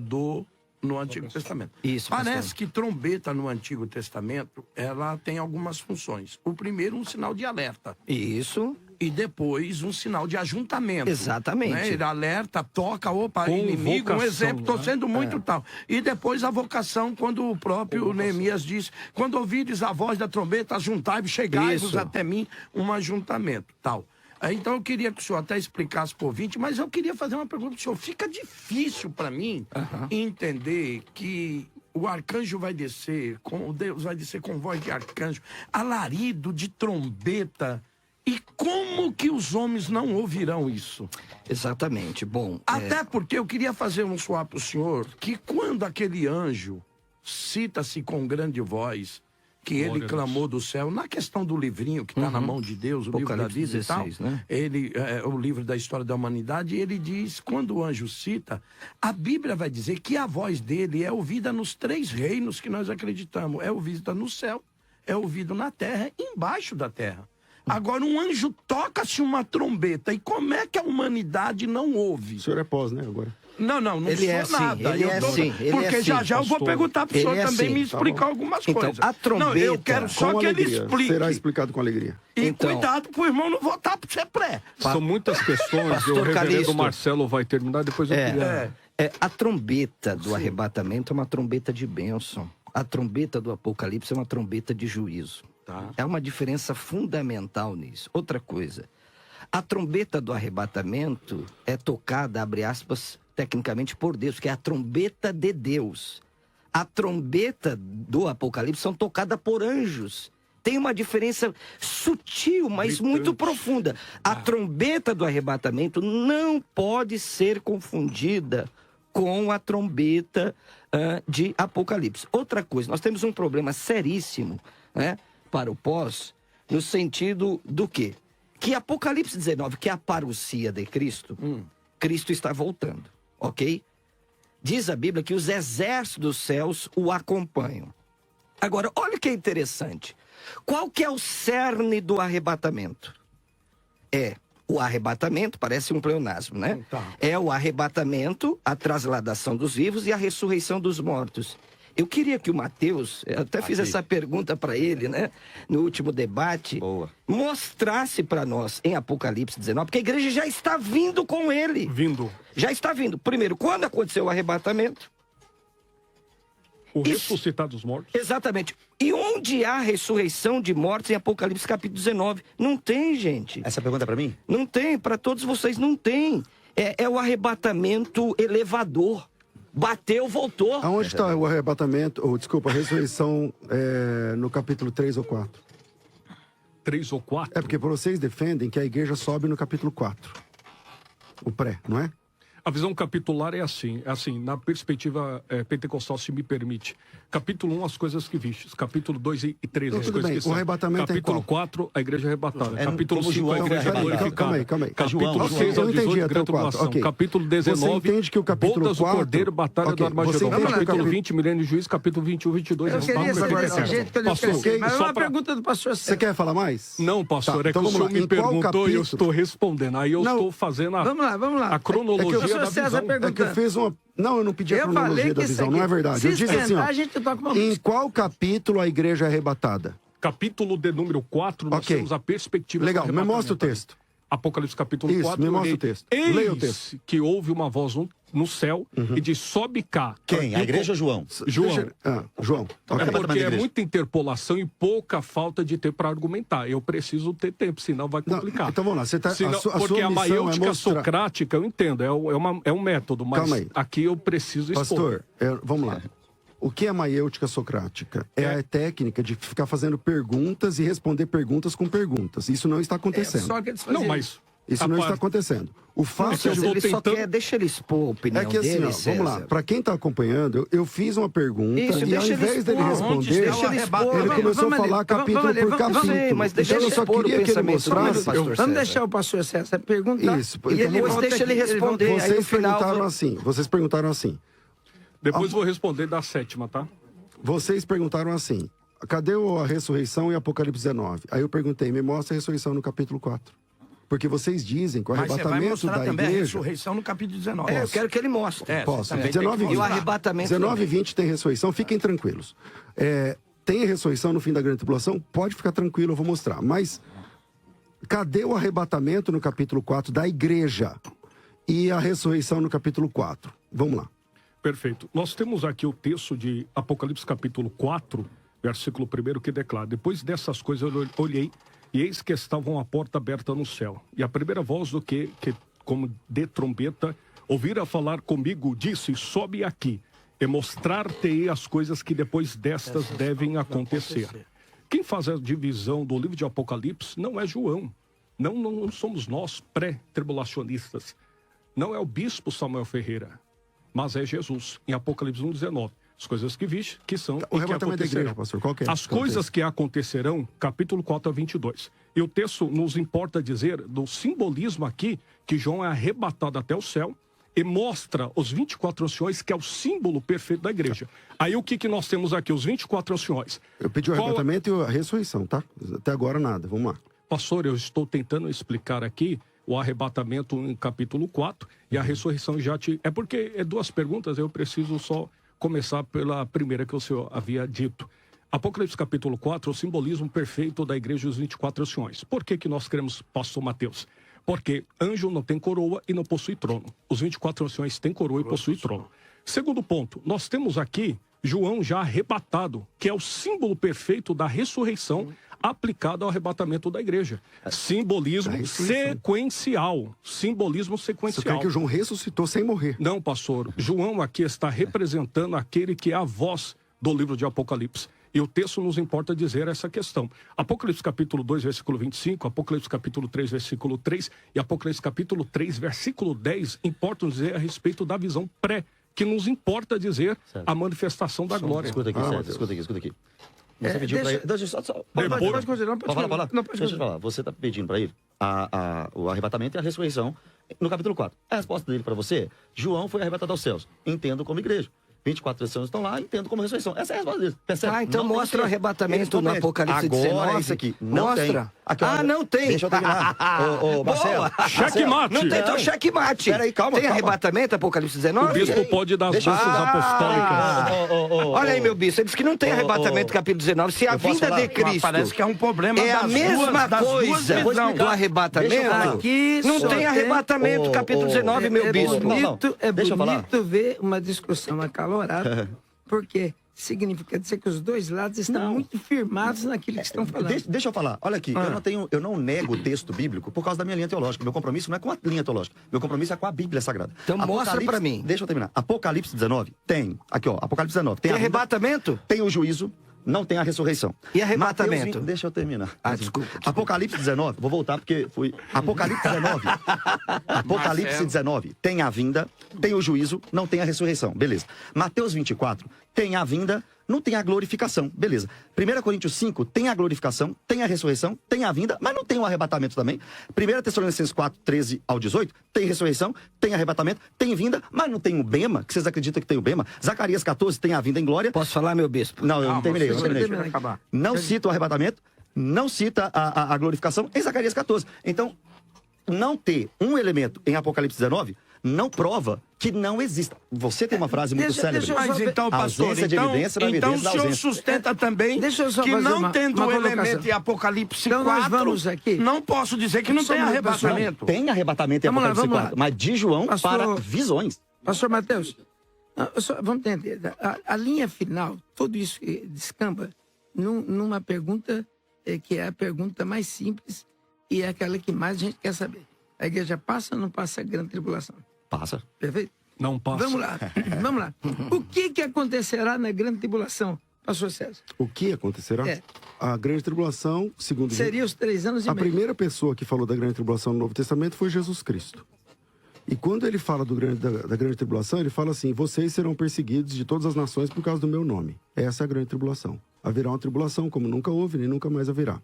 no Antigo Testamento. Isso, Parece pastor. que trombeta no Antigo Testamento, ela tem algumas funções. O primeiro, um sinal de alerta. Isso. E depois um sinal de ajuntamento. Exatamente. Né? Ele alerta, toca, opa, Convocação, inimigo, um exemplo, estou né? sendo muito tal. E depois a vocação, quando o próprio Neemias diz, quando ouvires a voz da trombeta, ajuntai-vos, chegai-vos Isso. até mim, um ajuntamento, tal. Então eu queria que o senhor até explicasse para o ouvinte, mas eu queria fazer uma pergunta para o senhor. Fica difícil para mim entender que o arcanjo vai descer, Deus vai descer com voz de arcanjo, alarido de trombeta. E como que os homens não ouvirão isso? Exatamente. Bom, Até porque eu queria fazer um swap para o senhor, que quando aquele anjo cita-se com grande voz, que Glória ele a clamou do céu, na questão do livrinho que está na mão de Deus, o livro da Apocalipse vida 16, e tal, né? ele, o livro da história da humanidade, ele diz, quando o anjo cita, a Bíblia vai dizer que a voz dele é ouvida nos 3 reinos que nós acreditamos. É ouvida no céu, é ouvido na terra e embaixo da terra. Agora, um anjo toca-se uma trombeta. E como é que a humanidade não ouve? O senhor é pós, né, agora? Não Ele sou é sim, nada. ele é sim, ele Porque é sim, já eu vou pastor. perguntar pro Ele senhor é também sim, me tá explicar bom. algumas Então, coisas. a trombeta, Não, eu quero só Com que ele alegria. explique. Será explicado com alegria. E Então- cuidado pro irmão não voltar pra ser pré. São muitas questões, Pastor o reverendo Calixto. Marcelo vai terminar, depois eu queria... A trombeta do arrebatamento é uma trombeta de bênção. A trombeta do Apocalipse é uma trombeta de juízo. É uma diferença fundamental nisso. Outra coisa, a trombeta do arrebatamento é tocada, abre aspas, tecnicamente por Deus, que é a trombeta de Deus. A trombeta do Apocalipse são tocadas por anjos. Tem uma diferença sutil, mas muito profunda. A trombeta do arrebatamento não pode ser confundida com a trombeta de Apocalipse. Outra coisa, nós temos um problema seríssimo, né, para o pós, no sentido do quê? Que Apocalipse 19, que é a parousia de Cristo, Cristo está voltando, ok? Diz a Bíblia que os exércitos dos céus o acompanham. Agora, olha o que é interessante. Qual que é o cerne do arrebatamento? É o arrebatamento, parece um pleonasmo, né? É o arrebatamento, a trasladação dos vivos e a ressurreição dos mortos. Eu queria que o Mateus, eu até fiz essa pergunta para ele, né? No último debate, mostrasse para nós em Apocalipse 19, porque a igreja já está vindo com ele. Já está vindo. Primeiro, quando aconteceu o arrebatamento? O ressuscitar dos mortos. Exatamente. E onde há ressurreição de mortos em Apocalipse capítulo 19? Não tem, gente. Essa pergunta é para mim? Não tem, para todos vocês não tem. É o arrebatamento elevador. Bateu, voltou. Aonde está o arrebatamento, ou desculpa, a ressurreição no capítulo 3 ou 4? 3 ou 4? É porque vocês defendem que a igreja sobe no capítulo 4. O pré, não é? A visão capitular é assim, na perspectiva pentecostal, se me permite. Capítulo 1, as coisas que vistes. Capítulo 2 e 3, as tudo coisas bem. que são. O arrebatamento Capítulo é qual? 4, a igreja arrebatada. Capítulo como 5, a João igreja foi arrebatada. glorificada. Calma aí. Capítulo 6 Eu ao entendi 18, até o grande 4. tribulação. Ok. Capítulo Você 19, entende que o capítulo bodas 4... do Cordeiro, batalha Ok. do Armagedon. Você entende que o Capítulo capítulo... 20, milênio de juízo. Capítulo 21, 22. Eu queria ser desse jeito que eu Pastor, esqueci. Mas é só uma pra- pergunta do pastor Você César. quer falar mais? Não, pastor, Tá, é que então o vamos senhor lá. me Em qual perguntou e eu capítulo? estou respondendo. Aí eu Não. estou fazendo Vamos lá. a cronologia pastor da César visão. perguntou. É que eu fiz uma... Não, eu não pedi a Eu falei cronologia que da isso visão, aqui, não é verdade. se Eu disse assim, esquentar, ó, a gente toca uma em música. qual capítulo a igreja é arrebatada? Capítulo de número 4, nós Ok. temos a perspectiva Legal, do me mostra o arrebatamento. texto. Apocalipse capítulo Isso, 4. me eu mostra olhei, o texto. Eis Leia o texto. que houve uma voz no céu e diz, sobe cá. Quem? A igreja ou João? João. João. É Ok. porque é igreja. muita interpolação e pouca falta de tempo para argumentar. Eu preciso ter tempo, senão vai Não, complicar. então vamos lá. Você tá, Senão, a sua porque a missão maiêutica é mostrar... socrática, eu entendo, é um método, mas Calma aí. aqui eu preciso expor. Pastor, vamos lá. O que é maiêutica socrática? É a técnica de ficar fazendo perguntas e responder perguntas com perguntas. Isso não está acontecendo. Só que eles faziam Não, mas... Isso não está acontecendo. O fato Mas eu de... tô Ele só tentando- quer, deixa ele expor a opinião É que assim, dele, ó, vamos lá. César. Para quem está acompanhando, eu fiz uma pergunta Isso, e ao deixa ele invés dele expor. responder, Deixa ele expor. ele Vamos- começou vamos a falar ali, capítulo vamos ali, por vamos- capítulo. Sei, mas deixa Então eu ele só expor o queria que ele pensamento mostrasse... dele, pastor Vamos César. deixar o pastor César perguntar. Isso, e então ele vamos- volta deixa ele aqui, responder. volta- Aí no Vocês final- perguntaram assim. Depois vou responder da 7ª, tá? Vocês perguntaram assim. Cadê a ressurreição em Apocalipse 19? Aí eu perguntei, me mostra a ressurreição no capítulo 4. Porque vocês dizem que o Mas você vai arrebatamento mostrar da também a igreja... ressurreição no capítulo 19. Eu quero que ele mostre. Posso. também tem que 19 e 20. E o arrebatamento 19 e também. 20 tem ressurreição, fiquem tranquilos. Tem a ressurreição no fim da grande tribulação? Pode ficar tranquilo, eu vou mostrar. Mas cadê o arrebatamento no capítulo 4 da igreja? E a ressurreição no capítulo 4? Vamos lá. Perfeito. Nós temos aqui o texto de Apocalipse capítulo 4, versículo 1, que declara: depois dessas coisas eu olhei, e eis que estavam a porta aberta no céu. E a primeira voz do que como de trombeta, ouvira falar comigo, disse: sobe aqui, e mostrar-te-ei as coisas que depois destas devem acontecer. Quem faz a divisão do livro de Apocalipse não é João. Não somos nós pré-tribulacionistas. Não é o bispo Samuel Ferreira, mas é Jesus, em Apocalipse 1,19. As coisas que viste, que são O e que arrebatamento da acontecerão. igreja, pastor, qual que é? As coisas que acontecerão, capítulo 4 a 22. E o texto nos importa dizer do simbolismo aqui, que João é arrebatado até o céu e mostra os 24 anciões, que é o símbolo perfeito da igreja. Aí o que nós temos aqui? Os 24 anciões. Eu pedi o Qual- arrebatamento e a ressurreição, tá? Até agora nada, vamos lá. Pastor, eu estou tentando explicar aqui o arrebatamento em capítulo 4 e a ressurreição já te... É porque é duas perguntas, eu preciso só começar pela primeira que o senhor havia dito. Apocalipse capítulo 4, o simbolismo perfeito da igreja dos 24 anciões. Por que nós queremos, pastor Mateus? Porque anjo não tem coroa e não possui trono. Os 24 anciões têm coroa e possuem trono. Segundo ponto, nós temos aqui João já arrebatado, que é o símbolo perfeito da ressurreição aplicado ao arrebatamento da igreja. Simbolismo sequencial. Simbolismo Você sequencial. quer que o João ressuscitou sem morrer? Não, pastor. João aqui está representando aquele que é a voz do livro de Apocalipse. E o texto nos importa dizer essa questão. Apocalipse capítulo 2, versículo 25, Apocalipse capítulo 3, versículo 3 e Apocalipse capítulo 3, versículo 10 importam dizer a respeito da visão pré, que nos importa dizer a manifestação da glória. Escuta aqui, César, escuta aqui. Você pediu para ele... Deixa Pode continuar, Pode falar? Deixa eu falar. Você está pedindo para ele o arrebatamento e a ressurreição no capítulo 4. A resposta dele para você, João foi arrebatado aos céus. Entendo como igreja. 24 anciãos estão lá, entendo como ressurreição. Essa é a resposta dele. Percebe? Então não mostra o arrebatamento no Apocalipse Agora 19. É isso aqui. Não mostra. Tem. Aqui, não tem. Deixa eu terminar. Ô, Marcelo. Checkmate. Não tem, então checkmate. Peraí, calma. Tem arrebatamento, Apocalipse 19? O bispo pode dar as bênçãos apostólicas. Olha aí, meu bispo. Ele disse que não tem arrebatamento, capítulo 19. Se a vinda de Cristo Parece que é um problema é a mesma coisa do arrebatamento, não tem arrebatamento, capítulo 19, meu bispo. É bonito ver uma discussão acalorada, porque significa dizer que os dois lados estão muito firmados naquilo que estão falando. Deixa eu falar. Olha aqui, eu não nego o texto bíblico por causa da minha linha teológica. Meu compromisso não é com a linha teológica. Meu compromisso é com a Bíblia Sagrada. Então mostra pra mim. Deixa eu terminar. Apocalipse 19 tem, aqui ó, Apocalipse 19. Tem arrebatamento? Tem o juízo, não tem a ressurreição. E arrebatamento? Deixa eu terminar. Desculpa. Apocalipse 19, vou voltar porque fui... Apocalipse 19. Apocalipse 19 tem a vinda, tem o juízo, não tem a ressurreição. Beleza. Mateus 24 tem a vinda, não tem a glorificação. Beleza. 1 Coríntios 5 tem a glorificação, tem a ressurreição, tem a vinda, mas não tem o arrebatamento também. 1 Tessalonicenses 4, 13 ao 18 tem ressurreição, tem arrebatamento, tem vinda, mas não tem o bema, que vocês acreditam que tem o bema. Zacarias 14 tem a vinda em glória. Posso falar, meu bispo? Não, eu não terminei. Não cita o arrebatamento, não cita a glorificação em Zacarias 14. Então, não ter um elemento em Apocalipse 19 não prova que não exista. Você tem uma frase muito célebre. Mas então, pastor, então o senhor sustenta também que não tendo o elemento em Apocalipse 4, não posso dizer que não tem arrebatamento. Tem arrebatamento em Apocalipse 4, mas de João para visões. Pastor Mateus, vamos entender. A linha final, tudo isso descamba numa pergunta que é a pergunta mais simples e é aquela que mais a gente quer saber. A igreja passa ou não passa a grande tribulação? Passa. Perfeito? Não passa. Vamos lá. O que acontecerá na grande tribulação, pastor César? O que acontecerá? A grande tribulação, segundo... Seria os 3 anos e meio. A primeira pessoa que falou da grande tribulação no Novo Testamento foi Jesus Cristo. E quando ele fala da grande tribulação, ele fala assim: vocês serão perseguidos de todas as nações por causa do meu nome. Essa é a grande tribulação. Haverá uma tribulação como nunca houve, nem nunca mais haverá.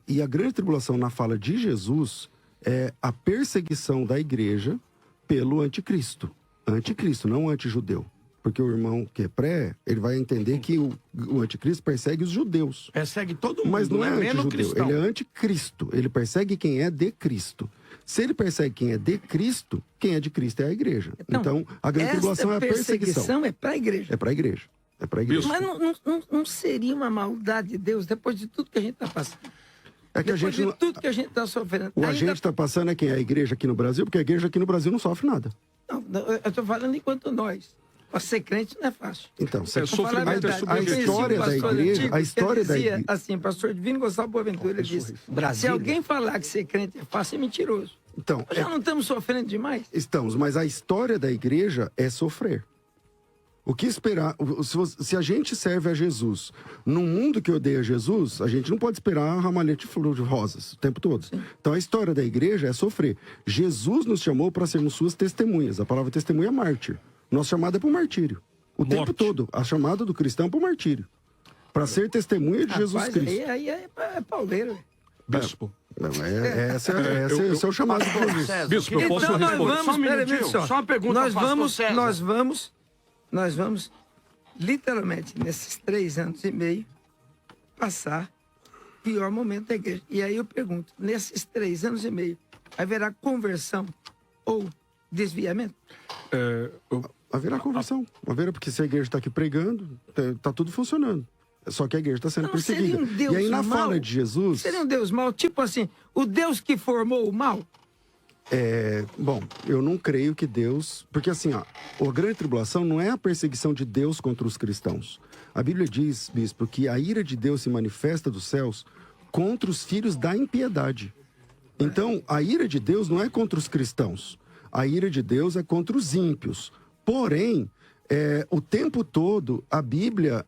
E a grande tribulação, na fala de Jesus, é a perseguição da igreja pelo anticristo. Anticristo, não antijudeu. Porque o irmão que é pré, ele vai entender que o anticristo persegue os judeus. Persegue todo mundo, mas não é antijudeu, cristão. ele é anticristo. Ele persegue quem é de Cristo. Se ele persegue quem é de Cristo, quem é de Cristo é a igreja. Então a grande tribulação é a perseguição. É para a igreja. É para a igreja. É para a igreja. Mas não seria uma maldade de Deus depois de tudo que a gente está passando? É que depois de tudo que a gente está sofrendo. O a gente está passando é quem? A igreja aqui no Brasil, porque a igreja aqui no Brasil não sofre nada. Não, eu estou falando enquanto nós. Para ser crente não é fácil. Então, a história da igreja, a história da igreja... Assim, pastor Divino Gonçalo Boaventura, ele disse, se alguém falar que ser crente é fácil, é mentiroso. Então, já não estamos sofrendo demais? Estamos, mas a história da igreja é sofrer. O que esperar? Se a gente serve a Jesus num mundo que odeia Jesus, a gente não pode esperar ramalhete de flor de rosas o tempo todo. Sim. Então a história da igreja é sofrer. Jesus nos chamou para sermos suas testemunhas. A palavra testemunha é mártir. Nossa chamada é para o martírio. O tempo todo. A chamada do cristão é para o martírio. Para ser testemunha de Jesus Cristo. Aí é pauleiro. Bispo. Esse é o chamado de Jesus. Bispo, eu posso responder? Só uma pergunta, nós vamos, literalmente, nesses 3 anos e meio, passar pior momento da igreja. E aí eu pergunto, nesses 3 anos e meio, haverá conversão ou desviamento? Haverá conversão. Haverá, porque se a igreja está aqui pregando, tá tudo funcionando. Só que a igreja está sendo perseguida. Seria um Deus e aí na mau? fala de Jesus... Seria um Deus mau? Tipo assim, o Deus que formou o mal? Bom, eu não creio que Deus... Porque assim, ó, a grande tribulação não é a perseguição de Deus contra os cristãos. A Bíblia diz, bispo, que a ira de Deus se manifesta dos céus contra os filhos da impiedade. Então, a ira de Deus não é contra os cristãos. A ira de Deus é contra os ímpios. Porém, o tempo todo, a Bíblia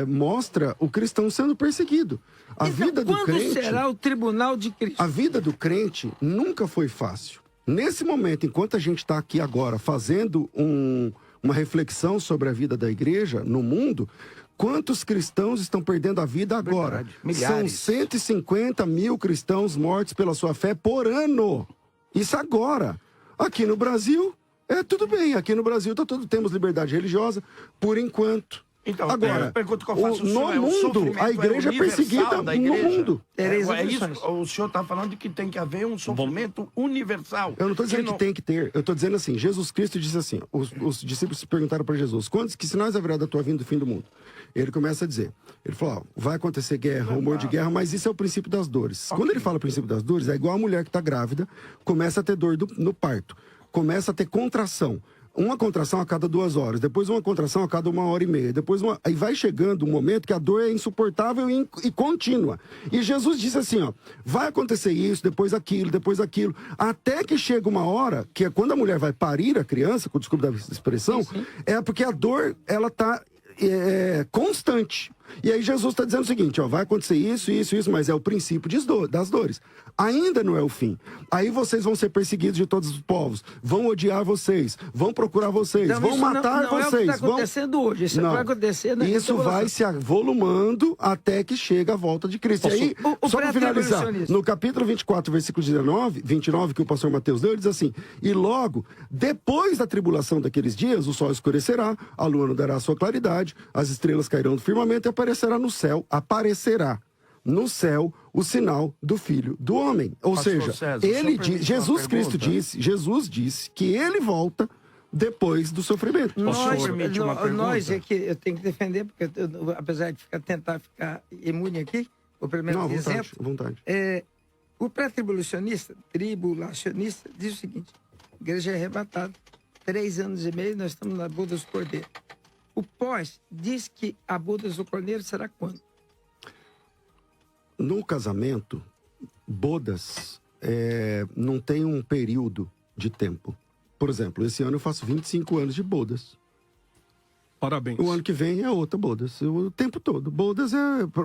mostra o cristão sendo perseguido. A vida do quando crente... será o tribunal de Cristo? A vida do crente nunca foi fácil. Nesse momento, enquanto a gente está aqui agora fazendo uma reflexão sobre a vida da igreja no mundo, quantos cristãos estão perdendo a vida agora? Verdade. Milhares. São 150 mil cristãos mortos pela sua fé por ano. Isso agora. Aqui no Brasil, tudo bem. Aqui no Brasil temos liberdade religiosa, por enquanto. Então, agora, a pergunta que eu faço ao no senhor mundo, sofrimento a igreja é universal perseguida da no igreja? mundo. Terei É isso, exceções. o senhor está falando de que tem que haver um sofrimento universal. Eu não estou dizendo que tem que ter. Eu estou dizendo assim, Jesus Cristo disse assim, os discípulos perguntaram para Jesus, que sinais haverá da tua vinda do fim do mundo? Ele começa a dizer, ele falou, vai acontecer guerra, rumor de guerra, mas isso é o princípio das dores. Quando ele fala o princípio das dores, é igual a mulher que está grávida, começa a ter dor no parto, começa a ter contração. Uma contração a cada 2 horas, depois uma contração a cada 1h30, depois aí vai chegando um momento que a dor é insuportável e contínua. E Jesus disse assim, ó, vai acontecer isso, depois aquilo, até que chega uma hora, que é quando a mulher vai parir a criança, com desculpa da expressão, é porque a dor, ela tá constante. E aí Jesus está dizendo o seguinte, ó, vai acontecer isso, mas é o princípio das dores. Ainda não é o fim. Aí vocês vão ser perseguidos de todos os povos, vão odiar vocês, vão procurar vocês, Então, vão matar não vocês. É o que está acontecendo hoje, isso vai acontecer na Isso vai se avolumando até que chega a volta de Cristo. E aí, só para finalizar, no capítulo 24, versículo 29, que o pastor Mateus deu, ele diz assim, e logo, depois da tribulação daqueles dias, o sol escurecerá, a lua não dará a sua claridade, as estrelas cairão do firmamento e aparecerá no céu o sinal do Filho do Homem. Ou Pastor seja, César, Jesus disse que ele volta depois do sofrimento. Nós é que eu tenho que defender, porque apesar de tentar ficar imune aqui, ou pelo menos à vontade. O pré-tribulacionista, diz o seguinte, a igreja é arrebatada, 3 anos e meio, nós estamos na boda do Cordeiro. O pós diz que a boda do Cordeiro será quando? No casamento, bodas não tem um período de tempo. Por exemplo, esse ano eu faço 25 anos de bodas. Parabéns. O ano que vem é outra bodas. O tempo todo. Bodas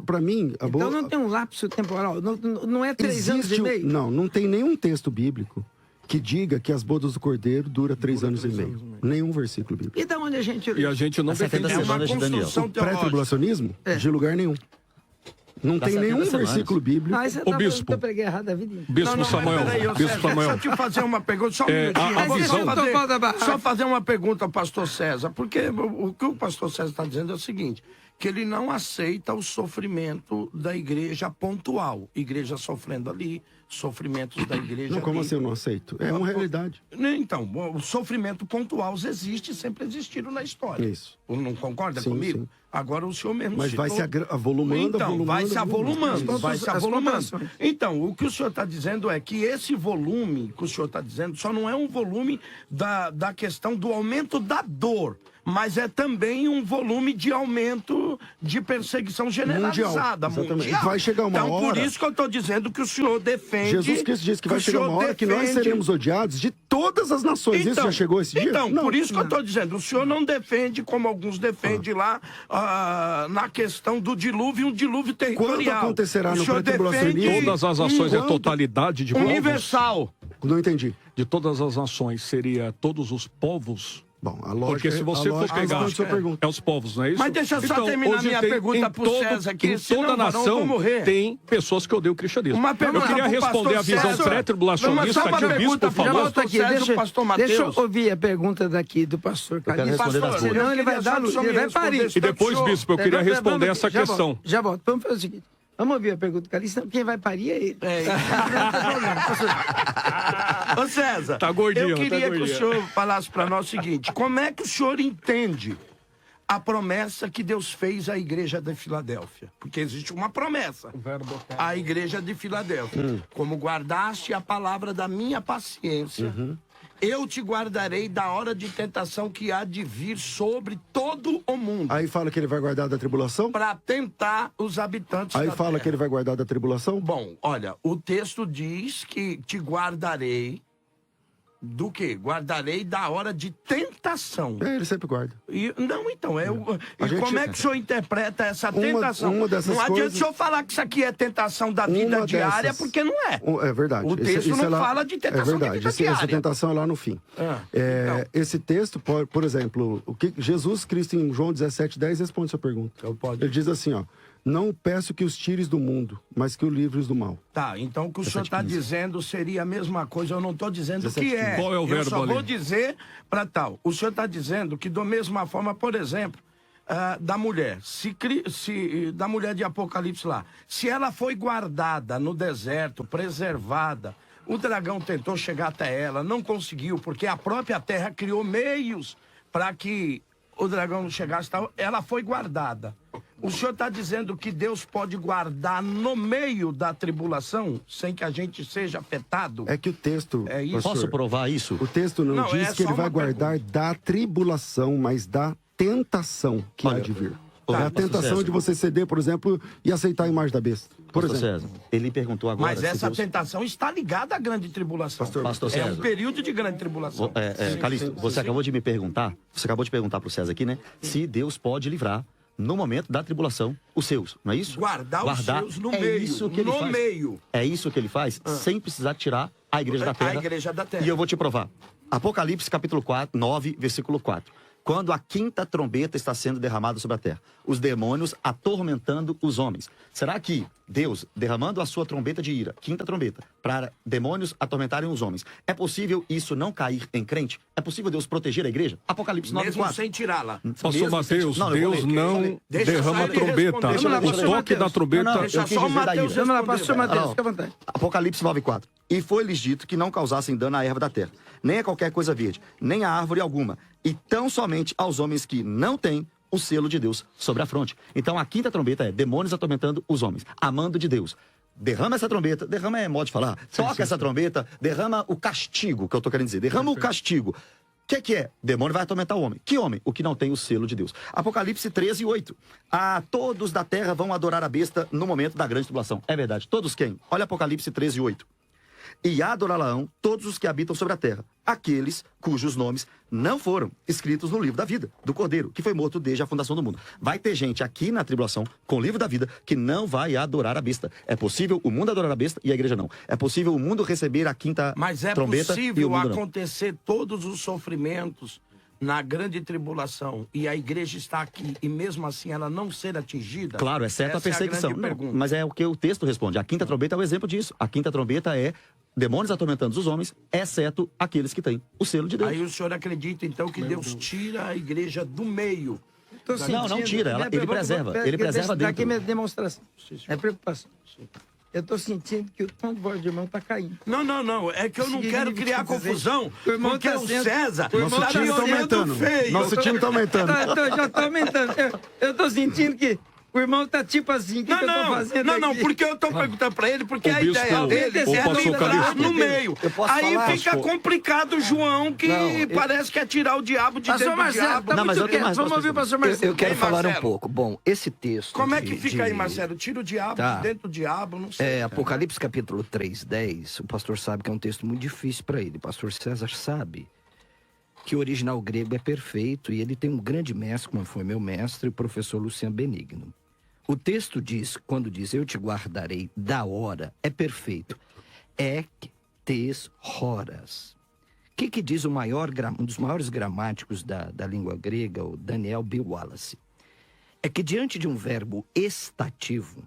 para mim... Então não tem um lapso temporal? Não é 3 anos e meio? Não tem nenhum texto bíblico que diga que as bodas do Cordeiro dura 3 anos e meio. Nenhum versículo bíblico. E da onde a gente... E a gente não defende das semanas de Daniel. O pré-tribulacionismo? De lugar nenhum. Não tem nenhum versículo bíblico. O bispo. Eu preguei errado a vida inteira. Bispo Samuel. Bispo Samuel. Deixa eu te fazer uma pergunta, só um minutinho. Só fazer uma pergunta ao pastor César, porque o que o pastor César está dizendo é o seguinte, que ele não aceita o sofrimento da igreja pontual. Igreja sofrendo ali, sofrimentos da igreja Não, como ali. assim eu não aceito? É uma realidade. Então, o sofrimento pontual existe e sempre existiram na história. Isso. Não concorda Sim, comigo? sim. Agora o senhor mesmo Mas citou... vai se avolumando, Então, vai se avolumando. Então, o que o senhor está dizendo é que esse volume que o senhor está dizendo só não é um volume da questão do aumento da dor, mas é também um volume de aumento de perseguição generalizada, mundial. Vai chegar uma hora... Então, por isso que eu estou dizendo que o senhor defende... Jesus Cristo disse que vai chegar uma hora que nós seremos odiados de todas as nações. Isso já chegou esse dia? Então, não, por isso que eu estou dizendo, o senhor não defende, como alguns defendem lá, na questão do dilúvio, um dilúvio territorial. Quando acontecerá no pré-tribulacionismo? Todas as nações é totalidade de povos? Universal. Não entendi. De todas as nações, seria todos os povos? Bom, a lógica, porque se você for pegar, é os povos, não é isso? Mas deixa eu só terminar minha pergunta pro César aqui. Em toda nação tem pessoas que odeiam o cristianismo. Eu queria responder a visão pré-tribulacionista que o bispo falou. Deixa eu ouvir a pergunta daqui do pastor Calixto. Senão ele vai dar luz, ele vai parir. E depois, bispo, eu queria responder essa questão. Já volto. Vamos fazer o seguinte. Vamos ouvir a pergunta do Calixto, quem vai parir é ele. Ô César, Tá gordinho, eu queria tá que o gordinho. senhor falasse para nós o seguinte, como é que o senhor entende a promessa que Deus fez à igreja de Filadélfia? Porque existe uma promessa à igreja de Filadélfia. Como guardaste a palavra da minha paciência, eu te guardarei da hora de tentação que há de vir sobre todo o mundo, Aí fala que ele vai guardar da tribulação? para tentar os habitantes Aí da fala terra. que ele vai guardar da tribulação? Bom, olha, o texto diz que te guardarei do quê? Guardarei da hora de tentação. Ele sempre guarda. Não, então, e gente- como é que o senhor interpreta essa Uma tentação? dessas Não adianta coisas- o senhor falar que isso aqui é tentação da vida Uma diária, dessas- porque não é. É verdade. O texto não é lá- fala de tentação É de verdade. vida Essa diária. tentação é lá no fim. Então. Esse texto, por exemplo, o que Jesus Cristo em João 17:10 responde essa pergunta. Então pode. Ele diz assim, ó: não peço que os tires do mundo, mas que o livres do mal. Tá, então o que o senhor está 17:15. dizendo seria a mesma coisa, eu não estou dizendo o que 17:15. é. Qual é o Eu verbo só ali? vou dizer para tal. O senhor está dizendo que, da mesma forma, por exemplo, da mulher, da mulher de Apocalipse lá, se ela foi guardada no deserto, preservada, o dragão tentou chegar até ela, não conseguiu, porque a própria terra criou meios para que o dragão não chegasse, tal, ela foi guardada. O senhor está dizendo que Deus pode guardar no meio da tribulação, sem que a gente seja afetado? É que o texto... É isso. pastor, Posso provar isso? O texto não, Não, diz é que ele só vai uma guardar da tribulação, mas da tentação que há Olha, de vir. ô, É a pastor tentação César. de você ceder, por exemplo, e aceitar a imagem da besta. Por Pastor exemplo. César, ele perguntou agora... Mas se essa Deus- tentação está ligada à grande tribulação. Pastor É um César. período de grande tribulação. Calixto, você acabou de me perguntar, você acabou de perguntar para o César aqui, né? Se Deus pode livrar, no momento da tribulação, os seus, não é isso? Guardar os seus no é meio, Isso que ele no faz. meio. É isso que ele faz, sem precisar tirar a igreja da terra. A igreja da terra. E eu vou te provar. Apocalipse capítulo 9, versículo 4. Quando a quinta trombeta está sendo derramada sobre a terra, os demônios atormentando os homens. Será que Deus, derramando a sua trombeta de ira, quinta trombeta, para demônios atormentarem os homens, é possível isso não cair em crente? É possível Deus proteger a igreja? Apocalipse 9, Mesmo 4. sem tirá-la. Pastor Mesmo Mateus, sem- Não, eu vou Deus ler, não Deixa derrama só a ele trombeta. responder. Vamos lá, O pastor toque da Mateus. trombeta. Não, Deixa eu quis só o dizer da Mateus ira. Vamos lá, pastor responder. Mateus, Não. fica à vontade. Apocalipse 9:4. E foi-lhes dito que não causassem dano à erva da terra, nem a qualquer coisa verde, nem a árvore alguma, e tão somente aos homens que não têm o selo de Deus sobre a fronte. Então a quinta trombeta é demônios atormentando os homens, amando de Deus. Derrama essa trombeta, derrama é modo de falar, toca essa trombeta, derrama o castigo, que eu tô querendo dizer, derrama o castigo. O que é? Demônio vai atormentar o homem. Que homem? O que não tem o selo de Deus. Apocalipse 13:8. A todos da terra vão adorar a besta no momento da grande tribulação. É verdade. Todos quem? Olha Apocalipse 13:8. E adorá-la-ão todos os que habitam sobre a terra, aqueles cujos nomes não foram escritos no livro da vida, do Cordeiro, que foi morto desde a fundação do mundo. Vai ter gente aqui na tribulação, com o livro da vida, que não vai adorar a besta. É possível o mundo adorar a besta e a igreja não. É possível o mundo receber a quinta Mas é trombeta e o possível mundo não. acontecer todos os sofrimentos na grande tribulação e a igreja está aqui e mesmo assim ela não ser atingida? Claro, exceto a Essa é perseguição. grande Não, pergunta. mas é o que o texto responde. A quinta trombeta é o exemplo disso. A quinta trombeta é demônios atormentando os homens, exceto aqueles que têm o selo de Deus. Aí o senhor acredita então que Deus tira a igreja do meio? Tô Não, não tira, sentindo- ele preserva, ele preserva Deixa daqui dentro. minha demonstração. É preocupação. Eu tô sentindo que o tom de voz do irmão tá caindo. Não, é que eu não Sim, quero ele criar quer dizer, confusão, o irmão porque tá o sendo- César o irmão tá tá me sendo- olhando feio. Nosso time tá aumentando. Já tô aumentando. Eu tô sentindo que o irmão tá tipo assim, o que eu tô fazendo Não, aqui? porque eu tô perguntando pra ele, porque O a bispo- ideia dele o é pastor livrar Calixto. no meio. Eu posso Aí falar? fica Pastor- complicado o João, que Não, parece que é tirar o diabo de Pastor dentro do Marcelo, diabo. tá Não, mas muito eu tenho quieto. mais Vamos ouvir o pastor Marcelo. Eu quero Ei, falar um Marcelo. pouco. Bom, esse texto. Como é que de- fica aí, de- Marcelo? Tira o diabo Tá. de dentro do diabo, não sei. É, Apocalipse capítulo 3:10, o pastor sabe que é um texto muito difícil para ele. O pastor César sabe que o original grego é perfeito e ele tem um grande mestre, como foi meu mestre, o professor Luciano Benigno. O texto diz, quando diz eu te guardarei da hora, é perfeito. Ec tes horas. O que diz um dos maiores gramáticos da língua grega, o Daniel B. Wallace? É que diante de um verbo estativo,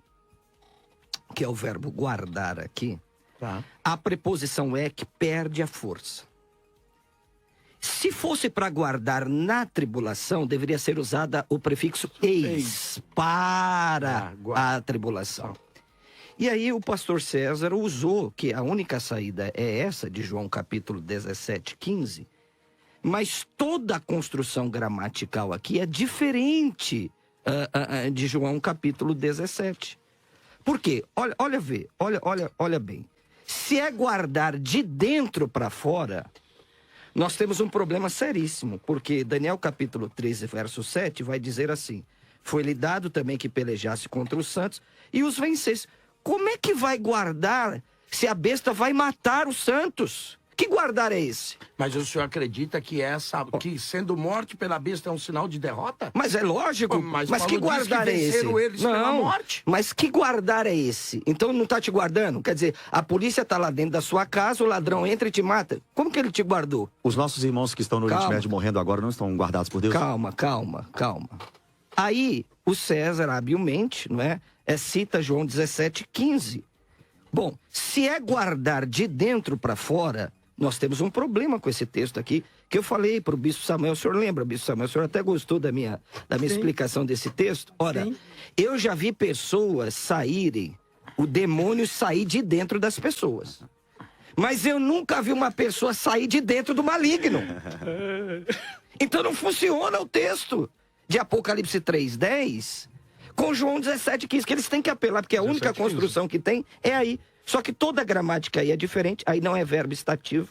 que é o verbo guardar aqui, Tá. a preposição ek perde a força. Se fosse para guardar na tribulação, deveria ser usada o prefixo eis para guarda. a tribulação. E aí o pastor César usou que a única saída é essa, de João capítulo 17, 15, mas toda a construção gramatical aqui é diferente de João capítulo 17. Por quê? Olha bem. Se é guardar de dentro para fora, nós temos um problema seríssimo, porque Daniel capítulo 13, verso 7 vai dizer assim: foi-lhe dado também que pelejasse contra os santos e os vencesse. Como é que vai guardar se a besta vai matar os santos? Que guardar é esse? Mas o senhor acredita que que sendo morte pela besta é um sinal de derrota? Mas é lógico. Mas que guardar é esse? Eles pela morte. Mas que guardar é esse? Então não está te guardando? Quer dizer, a polícia está lá dentro da sua casa, o ladrão entra e te mata. Como que ele te guardou? Os nossos irmãos que estão no Oriente Médio morrendo agora não estão guardados por Deus? Calma. Aí o César habilmente, não é? Cita João 17, 15. Bom, se é guardar de dentro para fora, nós temos um problema com esse texto aqui, que eu falei para o Bispo Samuel. O senhor lembra, Bispo Samuel? O senhor até gostou da minha explicação desse texto? Ora, eu já vi pessoas saírem, o demônio sair de dentro das pessoas. Mas eu nunca vi uma pessoa sair de dentro do maligno. Então não funciona o texto de Apocalipse 3:10 com João 17:15, que eles têm que apelar, porque a única construção que tem é aí. Só que toda a gramática aí é diferente, aí não é verbo estativo,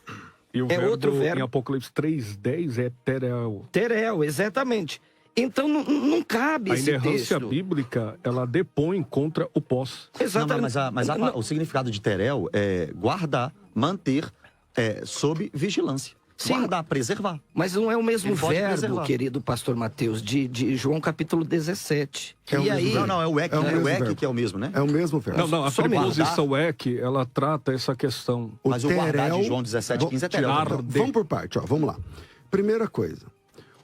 E o é outro verbo. Em Apocalipse 3:10 é terel. Terel, exatamente. Então não cabe esse texto. A inerrância bíblica, ela depõe contra o pós. Exatamente. Não, o significado de terel é guardar, manter, sob vigilância. Sim. Guardar, preservar. Mas não é o mesmo Ele pode verbo, preservar. querido pastor Mateus, de João capítulo 17. É o E aí... mesmo Não, é o ek, É o mesmo verbo. que é o mesmo, né? É o mesmo verbo. Não, a Só preposição ek, ela trata essa questão. Mas o guardar terel- de João 17:15 é terel. Tirar- Então, vamos por parte, ó, vamos lá. Primeira coisa,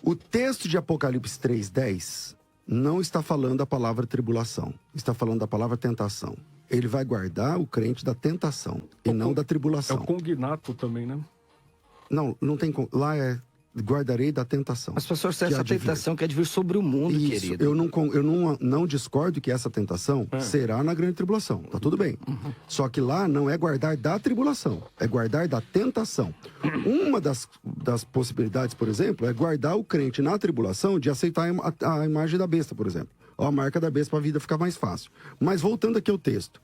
o texto de Apocalipse 3:10 não está falando a palavra tribulação, está falando da palavra tentação. Ele vai guardar o crente da tentação e não da É tribulação. o cognato também, né? Não tem como. Lá é guardarei da tentação. Mas, pastor, que essa há de vir. tentação quer vir sobre o mundo, Isso, querido. eu não discordo que essa tentação será na grande tribulação, tá tudo bem. Só que lá não é guardar da tribulação, é guardar da tentação. Uma das possibilidades, por exemplo, é guardar o crente na tribulação de aceitar a imagem da besta, por exemplo. Ou a marca da besta para a vida ficar mais fácil. Mas voltando aqui ao texto.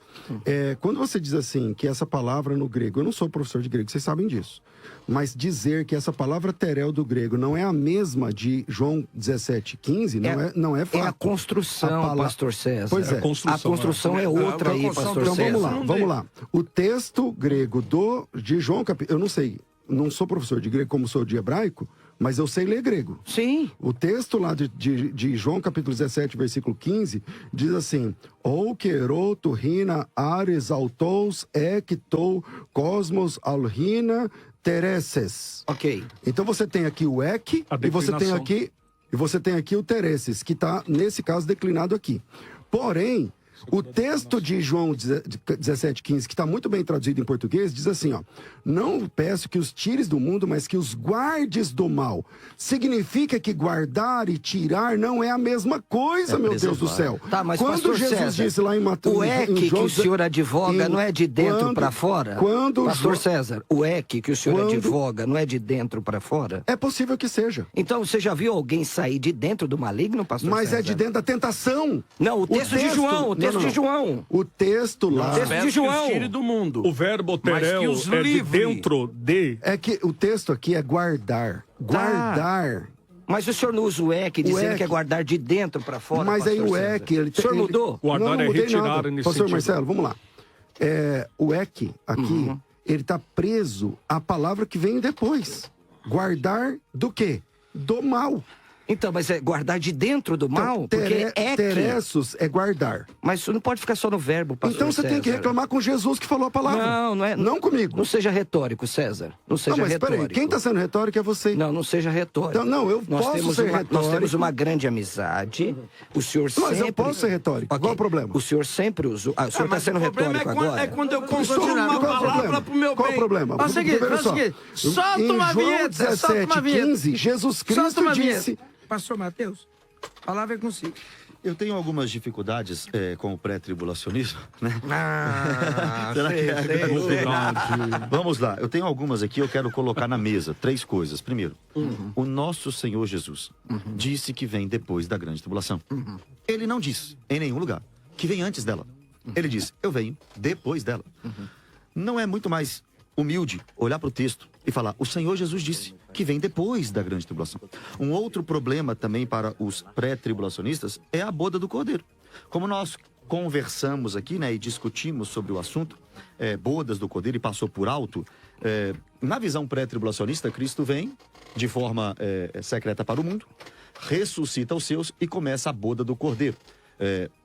Quando você diz assim, que essa palavra no grego, eu não sou professor de grego, vocês sabem disso. Mas dizer que essa palavra terel do grego não é a mesma de João 17:15, não é fato. É a construção, pastor César. Pois é. A construção é outra aí, pastor Então César. vamos lá. O texto grego de João capítulo, eu não sei, não sou professor de grego como sou de hebraico, mas eu sei ler grego. Sim. O texto lá de João capítulo 17, versículo 15, diz assim: ou queroto rina ares autos ektou cosmos alrina tereses. Ok. Então você tem aqui o ek A e você tem aqui o tereses, que está nesse caso declinado aqui. Porém, o texto de João 17:15, que está muito bem traduzido em português, diz assim, ó: não peço que os tires do mundo, mas que os guardes do mal. Significa que guardar e tirar não é a mesma coisa, meu Deus do céu. Tá, mas quando pastor Jesus César, disse lá em Mateus, o ek que o senhor advoga não é de dentro para fora? Pastor César, o ek que o senhor advoga não é de dentro para fora? É possível que seja. Então, você já viu alguém sair de dentro do maligno, pastor Mas César? é de dentro da tentação. Não, o texto de João, o texto de João. O texto lá... O texto de João. Tire do mundo. O verbo terel que os é de livre. dentro de... É que o texto aqui é guardar. Guardar. Mas o senhor não usa o ek dizendo ek. que é guardar de dentro para fora, Mas aí pastor o César? ek... O senhor mudou? Guardar é mudei retirar nada. nesse Pastor sentido. Marcelo, vamos lá. O ek aqui, ele está preso à palavra que vem depois. Guardar do quê? Do mal. Então, mas é guardar de dentro do mal? Então, Porque ek... teressos é guardar. Mas isso não pode ficar só no verbo, pastor Então você tem que César. reclamar com Jesus que falou a palavra. Não é. Não comigo. Não seja retórico, César. Não seja Não, mas retórico. peraí, quem está sendo retórico é você. Não seja retórico. Então, não, eu posso ser Nós retórico. temos uma grande amizade. O senhor sempre... Mas eu posso ser retórico. Ok. Qual o problema? O senhor sempre usou... o senhor está Mas sendo o problema retórico agora? é quando eu Qual construo uma o palavra problema? pro meu Qual o bem. problema? Faz o seguinte, Veja faz o só. seguinte. Solta Em uma João vinheta, solta uma vinheta. 17:15, Jesus Solta Cristo uma disse... vinheta. Pastor Mateus, a palavra é consigo. Eu tenho algumas dificuldades com o pré-tribulacionismo, né? Será que Vamos lá, eu tenho algumas aqui, eu quero colocar na mesa. 3 coisas. Primeiro, o nosso Senhor Jesus disse que vem depois da grande tribulação. Ele não disse, em nenhum lugar, que vem antes dela. Ele disse, eu venho depois dela. Não é muito mais humilde olhar para o texto e falar, o Senhor Jesus disse que vem depois da grande tribulação. Um outro problema também para os pré-tribulacionistas é a boda do Cordeiro. Como nós conversamos aqui, né, e discutimos sobre o assunto, bodas do Cordeiro, e passou por alto, na visão pré-tribulacionista, Cristo vem de forma secreta para o mundo, ressuscita os seus e começa a boda do Cordeiro.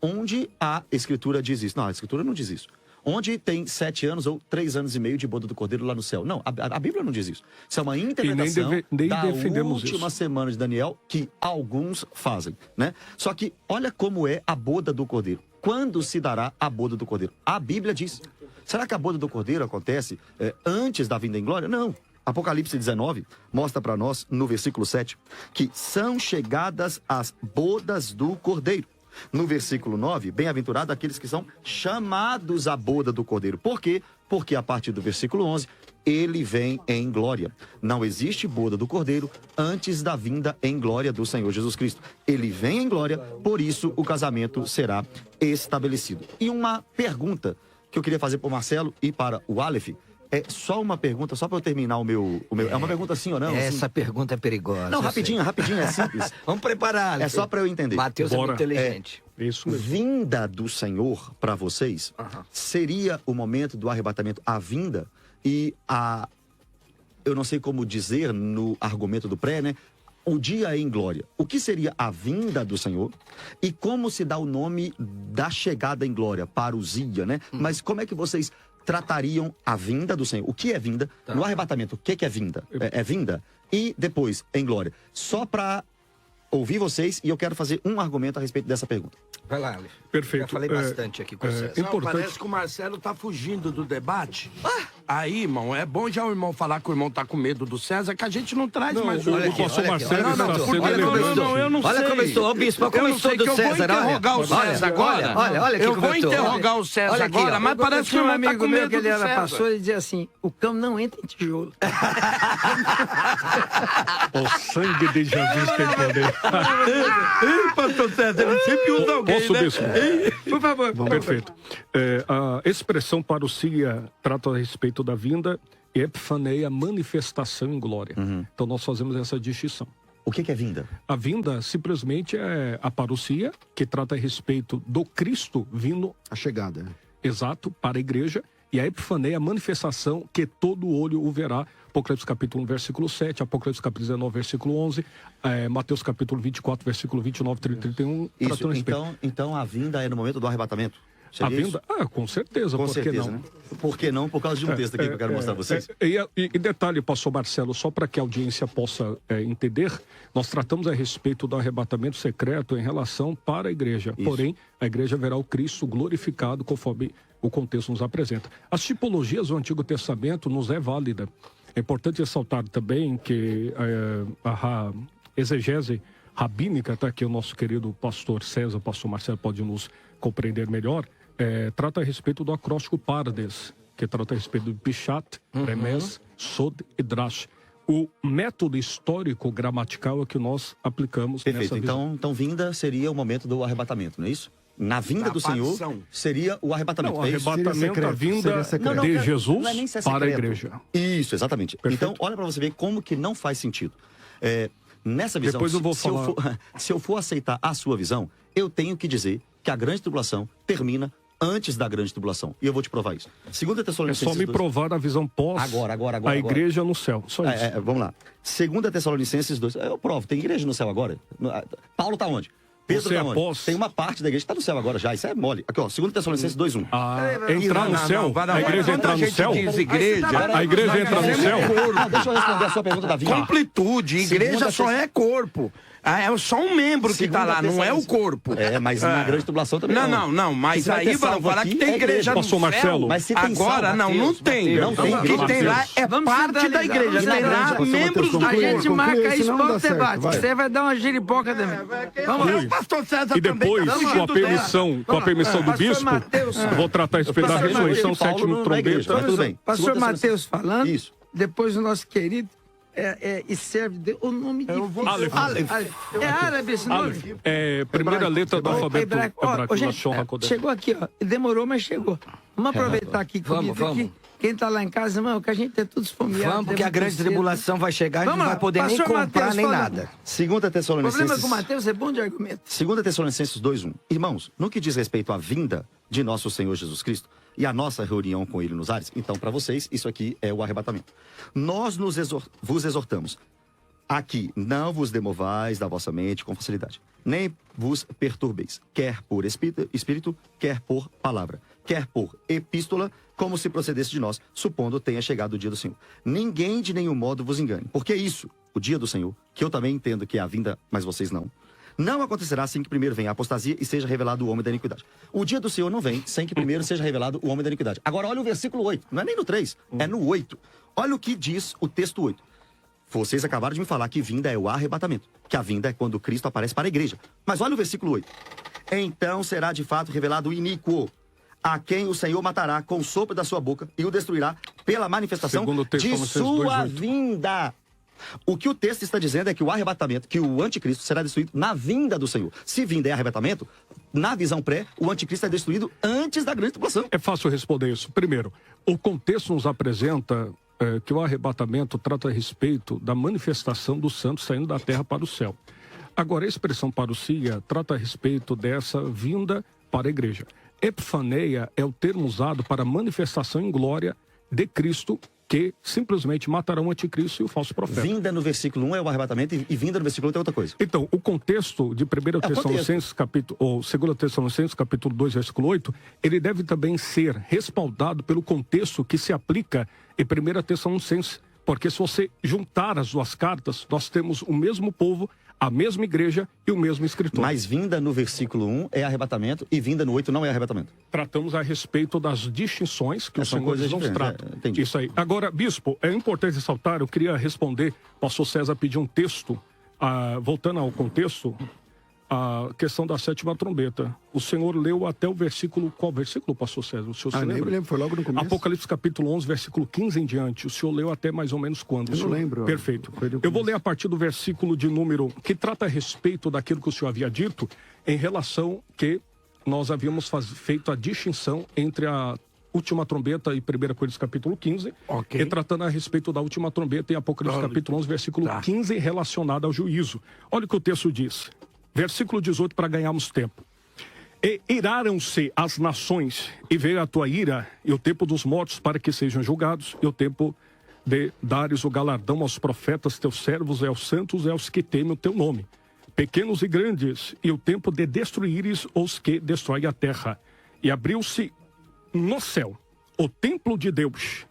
Onde a Escritura diz isso? Não, a Escritura não diz isso. Onde tem 7 anos ou 3 anos e meio de boda do Cordeiro lá no céu. Não, a Bíblia não diz isso. Isso é uma interpretação da última semana de Daniel que alguns fazem, né? Só que olha como é a boda do Cordeiro. Quando se dará a boda do Cordeiro? A Bíblia diz. Será que a boda do Cordeiro acontece antes da vinda em glória? Não. Apocalipse 19 mostra para nós, no versículo 7, que são chegadas as bodas do Cordeiro. No versículo 9, bem-aventurado aqueles que são chamados à boda do Cordeiro. Por quê? Porque a partir do versículo 11, ele vem em glória. Não existe boda do Cordeiro antes da vinda em glória do Senhor Jesus Cristo. Ele vem em glória, por isso o casamento será estabelecido. E uma pergunta que eu queria fazer para o Marcelo e para o Aleph, é só uma pergunta, só para eu terminar o meu... É uma pergunta sim ou não? Essa assim? pergunta é perigosa. Não, rapidinho, é simples. Vamos preparar. É só para eu entender. Mateus é muito inteligente. Isso mesmo. Vinda do Senhor para vocês seria o momento do arrebatamento, a vinda e a... Eu não sei como dizer no argumento do pré, né? O dia em glória. O que seria a vinda do Senhor e como se dá o nome da chegada em glória, parousia, né? Mas como é que vocês tratariam a vinda do Senhor? O que é vinda? Tá. No arrebatamento, o que é vinda? É vinda e depois em glória. Só para ouvir vocês e eu quero fazer um argumento a respeito dessa pergunta. Vai lá, Aleph. Perfeito. Já falei bastante aqui com o César. Não, parece que o Marcelo tá fugindo do debate. Aí, irmão, é bom já o irmão falar que o irmão tá com medo do César, que a gente não traz mais o o pastor Marcelo está sendo eu não sei. Olha como eu estou, bispo, como eu estou do César. Eu vou interrogar o César agora. Olha eu vou interrogar o César agora, mas parece que o irmão tá com medo do César. Passou e dizia assim, o cão não entra em tijolo. O sangue de Jesus tem poder. Pastor César, ele sempre usa alguém, Posso, né? bispo? Por favor. Perfeito. A expressão parousia trata a respeito da vinda e epifaneia, manifestação em glória. Então nós fazemos essa distinção. O que é vinda? A vinda simplesmente é a parousia, que trata a respeito do Cristo vindo, A chegada. exato, para a igreja, e a epifaneia, a manifestação que todo olho o verá. Apocalipse capítulo 1, versículo 7, Apocalipse capítulo 19, versículo 11, Mateus capítulo 24, versículo 29, 30, 31. Isso, então a vinda é no momento do arrebatamento? A Seria vinda? Com certeza. Com por certeza, que não? né? Por que não? Por causa de um texto aqui que eu quero mostrar a vocês. E detalhe, pastor Marcelo, só para que a audiência possa entender, nós tratamos a respeito do arrebatamento secreto em relação para a igreja. Isso. Porém, a igreja verá o Cristo glorificado conforme o contexto nos apresenta. As tipologias do Antigo Testamento nos é válida. É importante ressaltar também que a exegese rabínica, tá, que o nosso querido pastor César, o pastor Marcelo pode nos compreender melhor, trata a respeito do acróstico Pardes, que trata a respeito do Pichat, Remes, Sod e Drash. O método histórico gramatical é que nós aplicamos Perfeito. nessa visão. Então vinda seria o momento do arrebatamento, não é isso? Na vinda do Senhor seria o arrebatamento. Não, o arrebatamento, a vinda Não, de não, Jesus não é nem ser para a secreto. igreja. Isso, exatamente. Perfeito. Então, olha para você ver como que não faz sentido. Nessa visão, Depois eu vou falar. se eu for aceitar a sua visão, eu tenho que dizer que a grande tribulação termina antes da grande tribulação. E eu vou te provar isso. 2 É Tessalonicenses só me 2. provar a visão pós Agora. a igreja no céu. Só isso. Vamos lá. 2 Tessalonicenses 2. Eu provo, tem igreja no céu agora. Paulo tá onde? Pedro Você tá é onde? após- Tem uma parte da igreja que tá no céu agora já. Isso é mole. Aqui, ó, 2 Tessalonicenses 2:1. Entrar no céu? A igreja entrar no céu? A igreja entra no céu? Não, deixa eu responder a sua pergunta da vinda. Completude, igreja só é corpo. É só um membro que está lá, não é o corpo. Mas na grande tribulação também Não, mas Se vai aí ter vão salvo falar aqui, que tem é igreja no Pastor céu. Marcelo. Mas se tem Agora, salvo, não tem. Não tem. O que tem lá é Vamos parte da finalizar, igreja. vamos Tem lá finalizar. membros do A Conclua, gente conclua, marca isso senão para não o dá certo, debate. vai. Você vai dar uma giripoca também. Vamos lá. O pastor César E também depois, tá com a fugindo dela. permissão do Pastor bispo, Mateus. vou tratar a respeito da Pastor ressurreição, Mateus, Paulo sétimo não é igreja, trombeta. mas tudo bem. Pastor Segunda Mateus falando, Isso. depois o nosso querido e serve de o nome de Aleph. É árabe esse nome? Aleph. Primeira letra do alfabeto Hebraico. Ó, hebraico. gente, Lashon HaKodesh. chegou aqui, ó. Demorou, mas chegou. Vamos aproveitar aqui Vamos, comida aqui. vamos. Quem tá lá em casa, irmão, que a gente é tudo esfomeado. Vamos, porque a grande cedo. tribulação vai chegar e não Vamos lá, vai poder nem pastor comprar Mateus, nem fala. nada. Segunda O problema Tessalonicenses. com o Mateus é bom de argumento. 2 Tessalonicenses 2:1. Irmãos, no que diz respeito à vinda de nosso Senhor Jesus Cristo e a nossa reunião com Ele nos ares, então, para vocês, isso aqui é o arrebatamento. Nós vos exortamos a que não vos demovais da vossa mente com facilidade, nem vos perturbeis, quer por espírito, quer por palavra, quer por epístola, como se procedesse de nós, supondo tenha chegado o dia do Senhor. Ninguém de nenhum modo vos engane, porque isso, o dia do Senhor, que eu também entendo que é a vinda, mas vocês não acontecerá sem que primeiro venha a apostasia e seja revelado o homem da iniquidade. O dia do Senhor não vem sem que primeiro seja revelado o homem da iniquidade. Agora olha o versículo 8, não é nem no 3, é no 8. Olha o que diz o texto 8. Vocês acabaram de me falar que vinda é o arrebatamento, que a vinda é quando Cristo aparece para a igreja. Mas olha o versículo 8. Então será de fato revelado o iníquo, a quem o Senhor matará com o sopro da sua boca e o destruirá pela manifestação Segundo o texto, de Colossenses sua 2:8. vinda. O que o texto está dizendo é que o arrebatamento, que o anticristo será destruído na vinda do Senhor. Se vinda é arrebatamento, na visão pré, o anticristo é destruído antes da grande tribulação. É fácil responder isso. Primeiro, o contexto nos apresenta que o arrebatamento trata a respeito da manifestação dos santos saindo da terra para o céu. Agora, a expressão parousia trata a respeito dessa vinda para a igreja. Epifaneia é o termo usado para manifestação em glória de Cristo, que simplesmente matará o anticristo e o falso profeta. Vinda no versículo 1 é o arrebatamento e vinda no versículo 8 é outra coisa. Então, o contexto de 1 Tessalonicenses, ou 2 Tessalonicenses, capítulo 2, versículo 8, ele deve também ser respaldado pelo contexto que se aplica em 1 Tessalonicenses, porque se você juntar as duas cartas, nós temos o mesmo povo, a mesma igreja e o mesmo escritor. Mas vinda no versículo 1 é arrebatamento e vinda no 8 não é arrebatamento. Tratamos a respeito das distinções que os São senhores coisas não diferentes, tratam. entendi. Isso aí. Agora, bispo, é importante ressaltar, eu queria responder, o pastor César pediu um texto, voltando ao contexto, a questão da sétima trombeta. O senhor leu até o versículo, qual versículo, pastor César? O senhor se Nem lembra? me lembro, foi logo no começo. Apocalipse capítulo 11, versículo 15 em diante. O senhor leu até mais ou menos quando? Eu não lembro. Perfeito. Foi no Eu vou começo. ler a partir do versículo de número que trata a respeito daquilo que o senhor havia dito em relação que nós havíamos feito a distinção entre a última trombeta e 1 Coríntios capítulo 15, Ok. e tratando a respeito da última trombeta em Apocalipse capítulo 11, versículo 15, relacionado ao juízo. Olha o que o texto diz. Versículo 18, para ganharmos tempo. E iraram-se as nações, e veio a tua ira, e o tempo dos mortos para que sejam julgados, e o tempo de dares o galardão aos profetas teus servos, e aos santos, e aos que temem o teu nome, pequenos e grandes, e o tempo de destruíres os que destroem a terra. E abriu-se no céu o templo de Deus,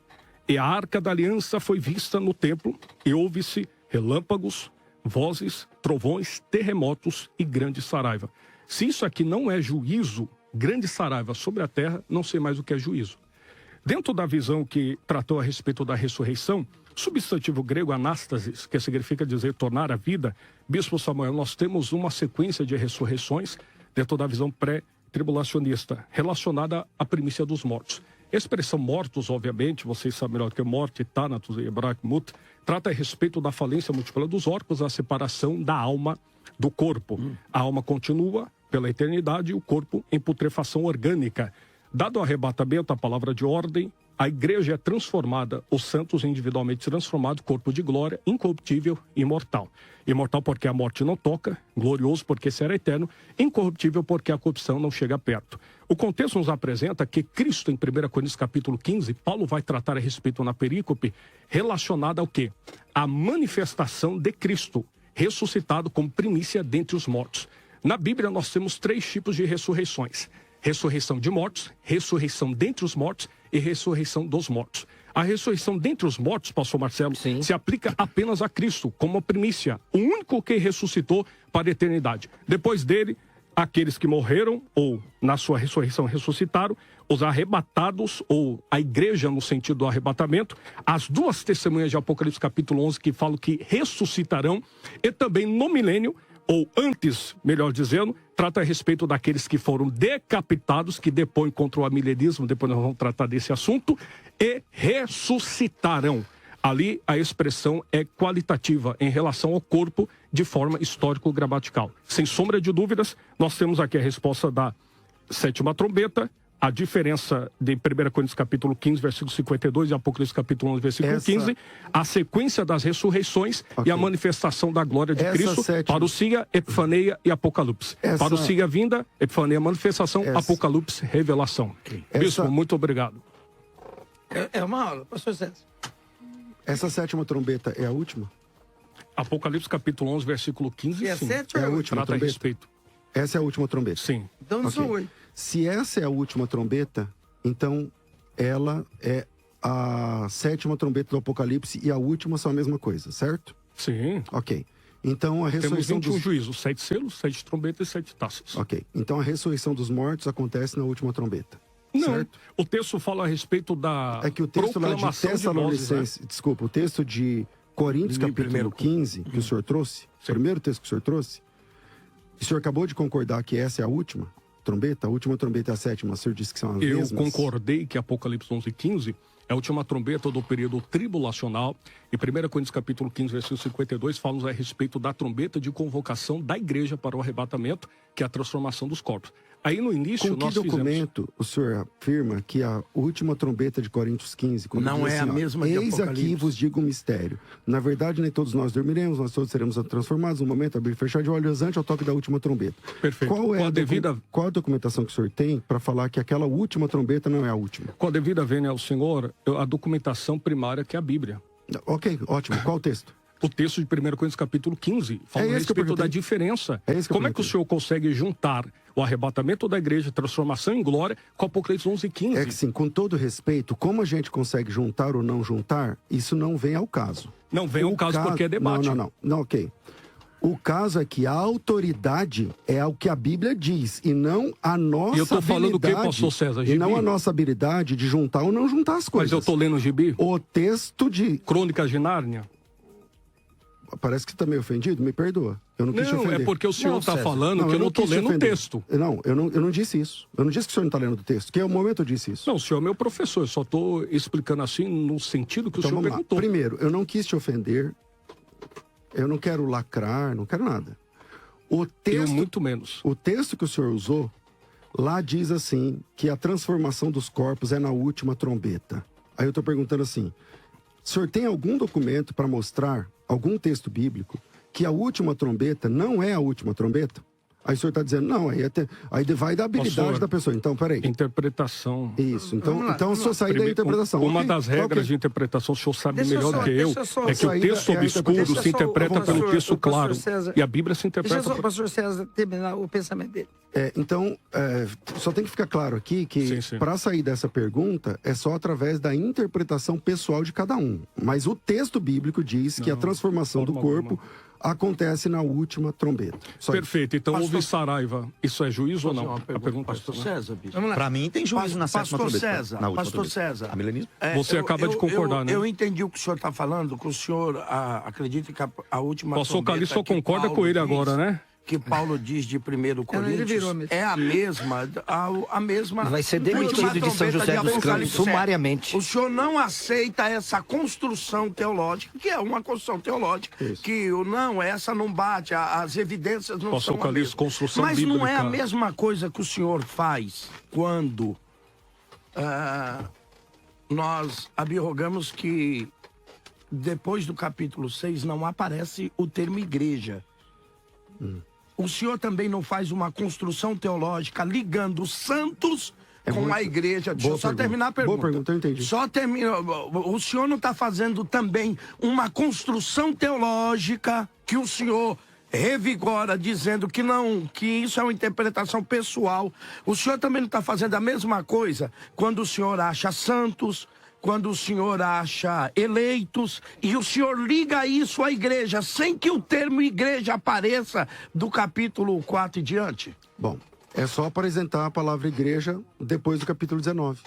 e a arca da aliança foi vista no templo, e houve-se relâmpagos, vozes, trovões, terremotos e grande saraiva. Se isso aqui não é juízo, grande saraiva sobre a terra, não sei mais o que é juízo. Dentro da visão que tratou a respeito da ressurreição, substantivo grego anástasis, que significa dizer tornar a vida, Bispo Samuel, nós temos uma sequência de ressurreições dentro da visão pré-tribulacionista, relacionada à primícia dos mortos. A expressão mortos, obviamente, vocês sabem melhor que morte, thanatos e hebraico mut, trata a respeito da falência múltipla dos órgãos, a separação da alma do corpo. A alma continua pela eternidade e o corpo em putrefação orgânica. Dado o arrebatamento, a palavra de ordem, a igreja é transformada, os santos individualmente transformados, corpo de glória, incorruptível e imortal. Imortal porque a morte não toca, glorioso porque será eterno, incorruptível porque a corrupção não chega perto. O contexto nos apresenta que Cristo, em 1 Coríntios capítulo 15, Paulo vai tratar a respeito na perícope, relacionada ao quê? A manifestação de Cristo, ressuscitado como primícia dentre os mortos. Na Bíblia nós temos 3 tipos de ressurreições. Ressurreição de mortos, ressurreição dentre os mortos e ressurreição dos mortos. A ressurreição dentre os mortos, pastor Marcelo, Sim. se aplica apenas a Cristo, como a primícia, o único que ressuscitou para a eternidade. Depois dele, aqueles que morreram ou na sua ressurreição ressuscitaram, os arrebatados ou a igreja no sentido do arrebatamento, as duas testemunhas de Apocalipse capítulo 11 que falam que ressuscitarão, e também no milênio, ou antes, melhor dizendo, trata a respeito daqueles que foram decapitados, que depõem contra o amilenismo, depois nós vamos tratar desse assunto, e ressuscitarão. Ali a expressão é qualitativa em relação ao corpo de forma histórico-gramatical. Sem sombra de dúvidas, nós temos aqui a resposta da sétima trombeta, a diferença de 1 Coríntios capítulo 15, versículo 52 e Apocalipse capítulo 11, versículo 15, a sequência das ressurreições e a manifestação da glória de Cristo, parousia, epifaneia e apocalipse. Parousia, vinda, epifaneia, manifestação, apocalipse, revelação. Bispo, muito obrigado. É uma aula, pastor César. Essa sétima trombeta é a última? Apocalipse capítulo 11, versículo 15, E a sim. 7 É ou a é 8? última Trata a trombeta? respeito. Essa é a última trombeta? Sim. Então não são Ok. 8. Se essa é a última trombeta, então ela é a sétima trombeta do Apocalipse e a última são a mesma coisa, certo? Sim. Ok. Então a Temos ressurreição 21 dos... juízos, 7 selos, 7 trombetas e 7 taças. Ok. Então a ressurreição dos mortos acontece na última trombeta. Não, Certo? o texto fala a respeito da É que o texto lá de proclamação de vozes, né? Tessalonicenses, desculpa, o texto de Coríntios, capítulo 15, que o senhor trouxe, o primeiro texto que o senhor trouxe, o senhor acabou de concordar que essa é a última trombeta? A última trombeta é a sétima, o senhor disse que são as Eu mesmas? concordei que Apocalipse 11 e 15 é a última trombeta do período tribulacional. E 1 Coríntios capítulo 15, versículo 52, fala a respeito da trombeta de convocação da igreja para o arrebatamento, que é a transformação dos corpos. Aí no início Com que nós documento o senhor afirma que a última trombeta de Coríntios 15... quando Não diz é assim, a ó, mesma de Eis aqui Apocalipse. vos digo um mistério. Na verdade, nem todos nós dormiremos, nós todos seremos transformados. No momento, abrir e fechar de olhos antes ao toque da última trombeta. Perfeito. Qual é Com a a devida- qual a documentação que o senhor tem para falar que aquela última trombeta não é a última? Com a devida vênia ao Senhor, a documentação primária que é a Bíblia. Ok, ótimo. Qual o texto? O texto de 1 Coríntios capítulo 15 fala a É esse que eu respeito da perguntei. diferença. É esse que eu Como é que o perguntei. senhor consegue juntar o arrebatamento da igreja, transformação em glória, com Apocalipse 11 e 15? É que sim, com todo respeito, como a gente consegue juntar ou não juntar, isso não vem ao caso. Não vem ao caso porque é debate. Não, ok. O caso é que a autoridade é o que a Bíblia diz e não a nossa E eu tô falando o quê, habilidade. pastor César? E Gibi? não a nossa habilidade de juntar ou não juntar as Mas coisas. eu tô lendo o gibi? O texto de... Crônicas de Nárnia? Parece que você tá meio ofendido, me perdoa. Eu não quis te Não, ofender. é porque o senhor está César. falando que eu não tô quis te lendo o ofender. texto. Não, eu não disse isso. Eu não disse que o senhor não está lendo do texto. Que é o momento eu disse isso. Não, o senhor é meu professor, eu só estou explicando assim no sentido que Então o senhor vamos lá. perguntou. Primeiro, eu não quis te ofender. Eu não quero lacrar, não quero nada. O Eu texto, muito menos. o texto que o senhor usou, lá diz assim, que a transformação dos corpos é na última trombeta. Aí eu estou perguntando assim, o senhor tem algum documento para mostrar, algum texto bíblico, que a última trombeta não é a última trombeta? Aí o senhor está dizendo, não, aí vai da habilidade Pastor, da pessoa. Então, peraí. Interpretação. Isso, então Vamos lá, eu vamos sou lá. sair da Primeiro, interpretação. Uma Ok, das regras ok. de interpretação, o senhor sabe Deixa melhor só- do que eu, deixa só- é que o Saída texto é a obscuro interpretação. se interpreta Deixa só pelo o texto pastor claro. César- E a Bíblia se Deixa interpreta só o por... pastor César terminar o pensamento dele. Então, só tem que ficar claro aqui que Sim, sim. para sair dessa pergunta é só através da interpretação pessoal de cada um. Mas o texto bíblico diz que a transformação do forma corpo acontece na última trombeta. Só isso. Perfeito. Então Pastor- houve Saraiva. Isso é juízo ou Fazer não? uma A pergunta é Pastor essa, né? César, bispo. Vamos lá. Para mim tem juízo na sétima Pastor trombeta. César, Na última pastor trombeta. César. Amilenismo? Você acaba de concordar, né? Eu entendi o que o senhor está falando, que o senhor acredita que a última Pastor trombeta Calixto só que concorda Paulo com ele diz- agora, né? Que Paulo diz de 1 Coríntios virou mesmo. é a mesma, a mesma. Vai ser última demitido de São trombeta José dos Campos, Apocalipse. sumariamente. O senhor não aceita essa construção teológica, que é uma construção teológica, que essa não bate, as evidências não Pastor são a Calixto, mesma. construção Mas não é a bíblica. mesma coisa que o senhor faz quando nós abirrogamos que depois do capítulo 6 não aparece o termo igreja. O senhor também não faz uma construção teológica ligando os santos com muito- a igreja? Deixa eu Boa só pergunta. terminar a Boa pergunta. pergunta, eu entendi. Só termina. O senhor não está fazendo também uma construção teológica que o senhor revigora dizendo que não, que isso é uma interpretação pessoal. O senhor também não está fazendo a mesma coisa quando o senhor acha santos quando o senhor acha eleitos, e o senhor liga isso à igreja, sem que o termo igreja apareça do capítulo 4 e diante? Bom, é só apresentar a palavra igreja depois do capítulo 19.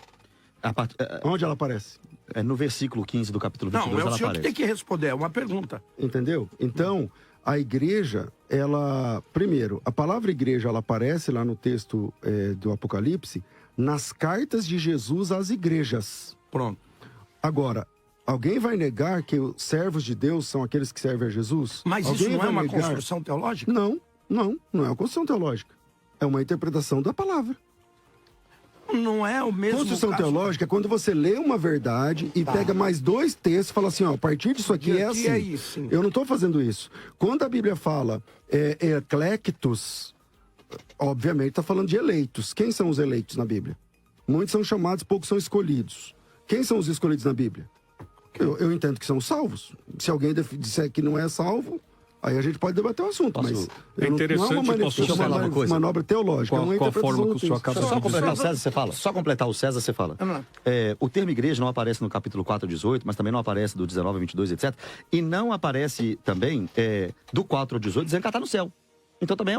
Onde ela aparece? É no versículo 15 do capítulo 22, Não, é o ela senhor aparece. que tem que responder, é uma pergunta. Entendeu? Então, a igreja, ela... Primeiro, a palavra igreja, ela aparece lá no texto do Apocalipse, nas cartas de Jesus às igrejas. Pronto. Agora, alguém vai negar que os servos de Deus são aqueles que servem a Jesus? Mas Alguém isso não é vai uma negar? construção teológica? Não é uma construção teológica. É uma interpretação da palavra. Não é o mesmo Construção caso. teológica é quando você lê uma verdade e pega mais 2 textos e fala assim, ó, a partir disso aqui é assim. É isso. Eu não estou fazendo isso. Quando a Bíblia fala eclectos, obviamente está falando de eleitos. Quem são os eleitos na Bíblia? Muitos são chamados, poucos são escolhidos. Quem são os escolhidos na Bíblia? Eu entendo que são os salvos. Se alguém disser que não é salvo, aí a gente pode debater o assunto. Mas É interessante, não é uma manobra teológica, é uma Com a interpretação forma do que o senhor texto. acaba Só de completar o dizer. César, você fala. Só completar o César, você fala. Vamos lá. O termo igreja não aparece no capítulo 4, 18, mas também não aparece do 19 a 22, etc. E não aparece também do 4 ao 18 dizendo que ela está no céu. Então também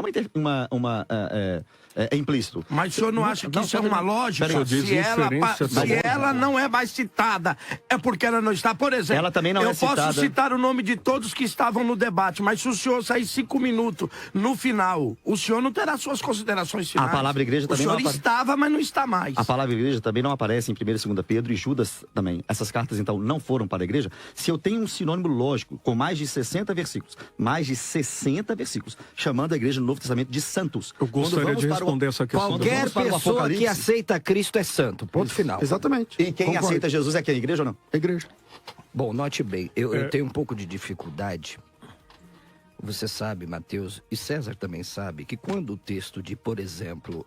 é implícito. Mas o senhor não acha que isso é uma lógica? Peraí, diz Se inferência, ela não é mais citada, é porque ela não está. Por exemplo, Ela também não eu é posso citada. citar o nome de todos que estavam no debate, mas se o senhor sair 5 minutos no final, o senhor não terá suas considerações finais. A palavra igreja também o não senhor apare- estava, mas não está mais. A palavra igreja também não aparece em 1 e 2 Pedro e Judas também. Essas cartas, então, não foram para a igreja. Se eu tenho um sinônimo lógico com mais de 60 versículos, chamando a igreja no Novo Testamento de santos. Eu gostaria de responder essa questão. Qualquer vamos para o pessoa que Apocalipse- aceita Cristo é santo. Ponto final. Exatamente. E quem Concordo. aceita Jesus é quem? A igreja ou não? A igreja. Bom, note bem, eu tenho um pouco de dificuldade. Você sabe, Mateus, e César também sabe, que quando o texto de, por exemplo,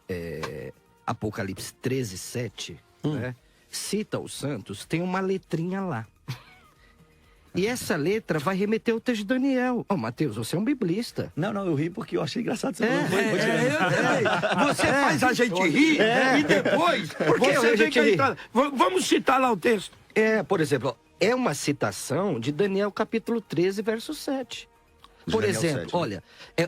Apocalipse 13, 7, né, cita os santos, tem uma letrinha lá. E essa letra vai remeter ao texto de Daniel. Mateus, você é um biblista. Não, eu ri porque eu achei engraçado. Você faz a gente rir e depois, porque Você, você a tem gente que ri. entrar. Vamos citar lá o texto. Por exemplo, é uma citação de Daniel capítulo 13, verso 7. Por Daniel exemplo, 7, né? olha,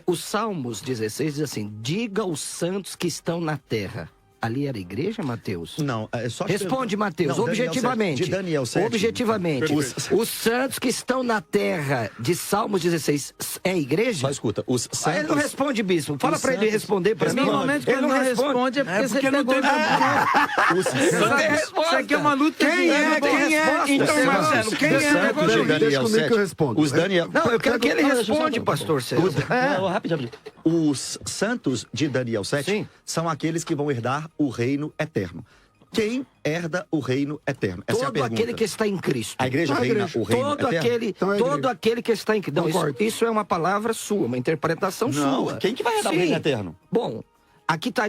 os Salmos 16 diz assim, diga aos santos que estão na terra. Ali era a igreja, Mateus? Não, é só... Responde, Mateus, Não, Daniel objetivamente. 7, de Daniel 7. Objetivamente. Os santos que estão na terra de Salmos 16 é a igreja? Só escuta, os santos... Ele não responde, bispo. Fala Os pra ele santos- responder pra mim. Normalmente quando Ele não responde é porque você não pegou tem Os Não tem santos... resposta. Isso aqui é uma luta Quem é? de... Quem é? Então, Marcelo, quem Os é? santos de Deixa Daniel comigo 7. que eu respondo. Os Daniel... Não, eu quero que ele Não, deixa eu só- responde, pastor César. Rapidinho. Os santos de Daniel 7 Sim. são aqueles que vão herdar o reino eterno. Quem herda o reino eterno? Essa é a Todo pergunta. aquele que está em Cristo. A igreja A reina igreja. o reino Todo eterno? aquele, Então é a todo igreja. aquele que está em Cristo. Não, Concordo. isso é uma palavra sua, uma interpretação Não, sua. quem que vai herdar o Sim. reino eterno? Bom, aqui está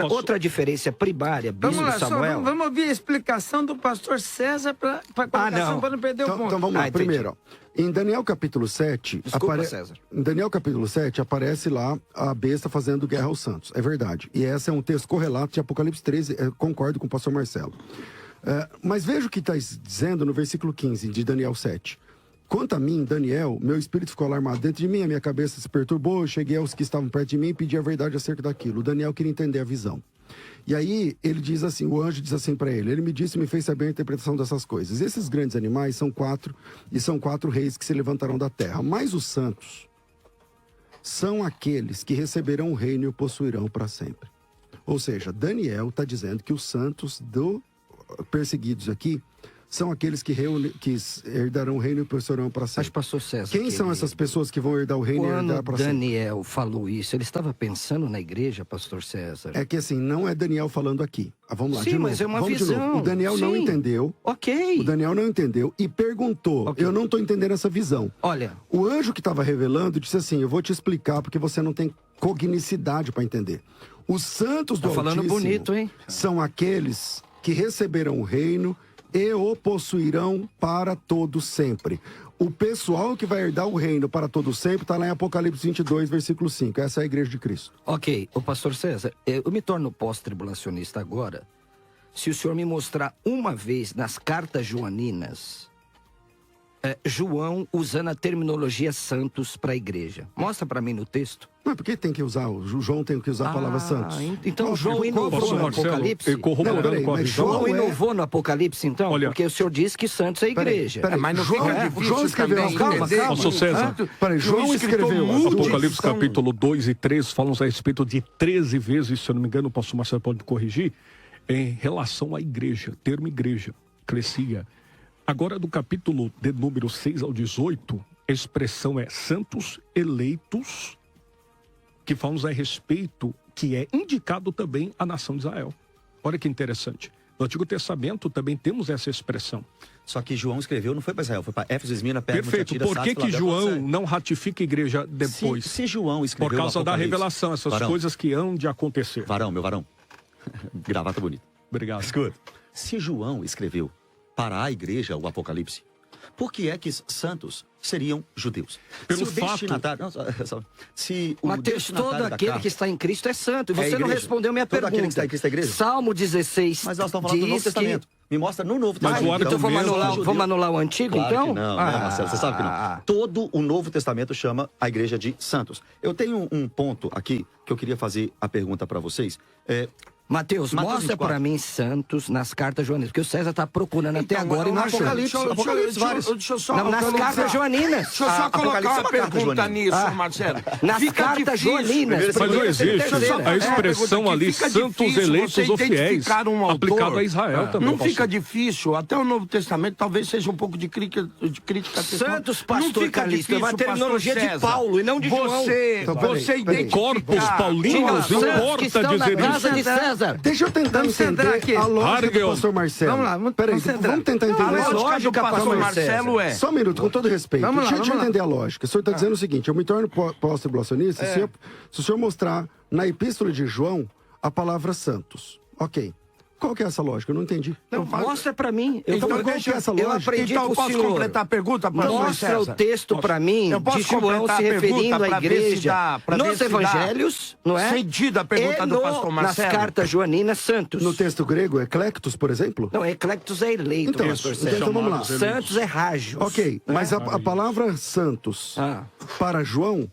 outra diferença primária, Vamos bispo lá, só Samuel. vamos ouvir a explicação do pastor César para a colocação, não. para não perder o ponto. Então vamos lá. entendi. Primeiro, ó, em Daniel capítulo 7... Desculpa, César. Em Daniel capítulo 7 aparece lá a besta fazendo guerra aos santos. É verdade. E esse é um texto correlato de Apocalipse 13. Concordo com o pastor Marcelo. Mas veja o que está dizendo no versículo 15 de Daniel 7. Quanto a mim, Daniel, meu espírito ficou alarmado dentro de mim, a minha cabeça se perturbou, eu cheguei aos que estavam perto de mim e pedi a verdade acerca daquilo. O Daniel queria entender a visão. E aí ele diz assim, o anjo diz assim para ele me disse e me fez saber a interpretação dessas coisas. Esses grandes animais são 4, e são 4 reis que se levantarão da terra. Mas os santos são aqueles que receberão o reino e o possuirão para sempre. Ou seja, Daniel está dizendo que os santos perseguidos aqui são aqueles que herdarão o reino e possuirão para Mas, sempre. pastor César... Quem são essas pessoas que vão herdar o reino e Quando herdar para sempre? Daniel falou isso, ele estava pensando na igreja, pastor César? É que assim, não é Daniel falando aqui. Vamos lá, Sim, de novo. mas é uma Vamos de novo. visão. O Daniel não Sim. entendeu. Ok. O Daniel não entendeu e perguntou. Ok. Eu não estou entendendo essa visão. Olha, O anjo que estava revelando disse assim, eu vou te explicar porque você não tem cognicidade para entender. Os santos do Tá falando Altíssimo bonito, hein? são aqueles que receberão o reino e o possuirão para todo sempre. O pessoal que vai herdar o reino para todo sempre está lá em Apocalipse 22, versículo 5. Essa é a igreja de Cristo. ok, o pastor César, eu me torno pós-tribulacionista agora se o senhor me mostrar uma vez nas cartas joaninas, João usando a terminologia santos para a igreja. Mostra para mim no texto. Mas por que tem que usar? O João tem que usar a palavra santos. Então João inovou no Apocalipse? Corroborando com a visão. João inovou no Apocalipse, então? Olha, porque o senhor disse que santos é a igreja. Peraí, mas não João, fica difícil João escreveu. também Calma. Pastor César. Peraí, João escreveu. Apocalipse capítulo 2 e 3 falam a respeito de 13 vezes, se eu não me engano, o pastor Marcelo pode me corrigir, em relação à igreja, termo igreja, eclesia. Agora, do capítulo de número 6 ao 18, a expressão é santos eleitos, que falamos a respeito, que é indicado também a nação de Israel. Olha que interessante. No Antigo Testamento também temos essa expressão. Só que João escreveu, não foi para Israel, foi para Éfeso, Esmirna, Pérgamo, Perfeito. Tiatira, Por que Sardes, João Filadélfia, não ratifica a igreja depois? Se João escreveu Por causa o da Apocalipse. revelação, essas Varão. coisas que hão de acontecer. Varão, meu varão. Gravata bonita. Obrigado. Escuta. Se João escreveu para a igreja o Apocalipse, por que é que santos seriam judeus? Pelo se o fato- destinatário... Não, se o Mateus, destinatário todo da aquele carta- que está em Cristo é santo. E É a você não igreja. respondeu minha Todo pergunta. aquele que está em Cristo é a igreja? Salmo 16 Mas nós estamos falando do Novo diz que... Testamento. Me mostra no Novo Mas Testamento. o árbitro Então vamos mesmo anular, judeu. vamos anular o antigo, Claro então? que não, né, Marcelo? Você sabe que não. Todo o Novo Testamento chama a igreja de santos. Eu tenho um ponto aqui que eu queria fazer a pergunta para vocês. Mateus, Mateus mostra 24. para mim santos nas cartas joaninas, porque o César está procurando até agora e não achou. Apocalipse, vários. Deixa eu só... Não, nas cartas joaninas. Deixa eu só colocar Apocalipse é uma uma carta pergunta joanina. nisso, Marcelo. Nas Fica cartas difícil. joaninas. Mas não primeira, existe terceira. a expressão pergunta ali, aqui, fica santos difícil eleitos você ou fiéis, identificar um autor. aplicado a Israel também. Não pastor. fica difícil, até o Novo Testamento talvez seja um pouco de crítica textual. Santos, Não pastor fica Calixto, é uma difícil, terminologia pastor de César. Paulo e não de João. Então, peraí. Você identificar... Corpos paulinos, Santos que importa estão na dizer casa de isso. César. Deixa eu tentar Vamos centrar entender aqui. a lógica Argel. do pastor Marcelo. Vamos lá, vamos Peraí, concentrar. vamos tentar A entender. Mas lógica do lógica, pastor pastor Marcelo é... Só um minuto, com todo respeito. Vamos lá, Deixa eu vamos lá. entender a lógica. O senhor está dizendo o seguinte: eu me torno pós-tribulacionista se o senhor mostrar na epístola de João a palavra santos. Ok. Qual que é essa lógica? Eu não entendi. Mostra para mim. Então, qual que é essa eu lógica? aprendi Então, com o posso senhor. completar a pergunta, pastor Mostra César? o texto para mim Eu posso de João completar se a pergunta referindo à pra ver se igreja dá- pra ver nos se dá evangelhos, não é? sentido a pergunta e do pastor Marcelo. nas cartas joaninas, santos. No texto grego, eclectos, por exemplo? Não, eclectos é eleito, Então, pastor então César. vamos lá. Santos é rágios. Ok, mas a palavra santos para João,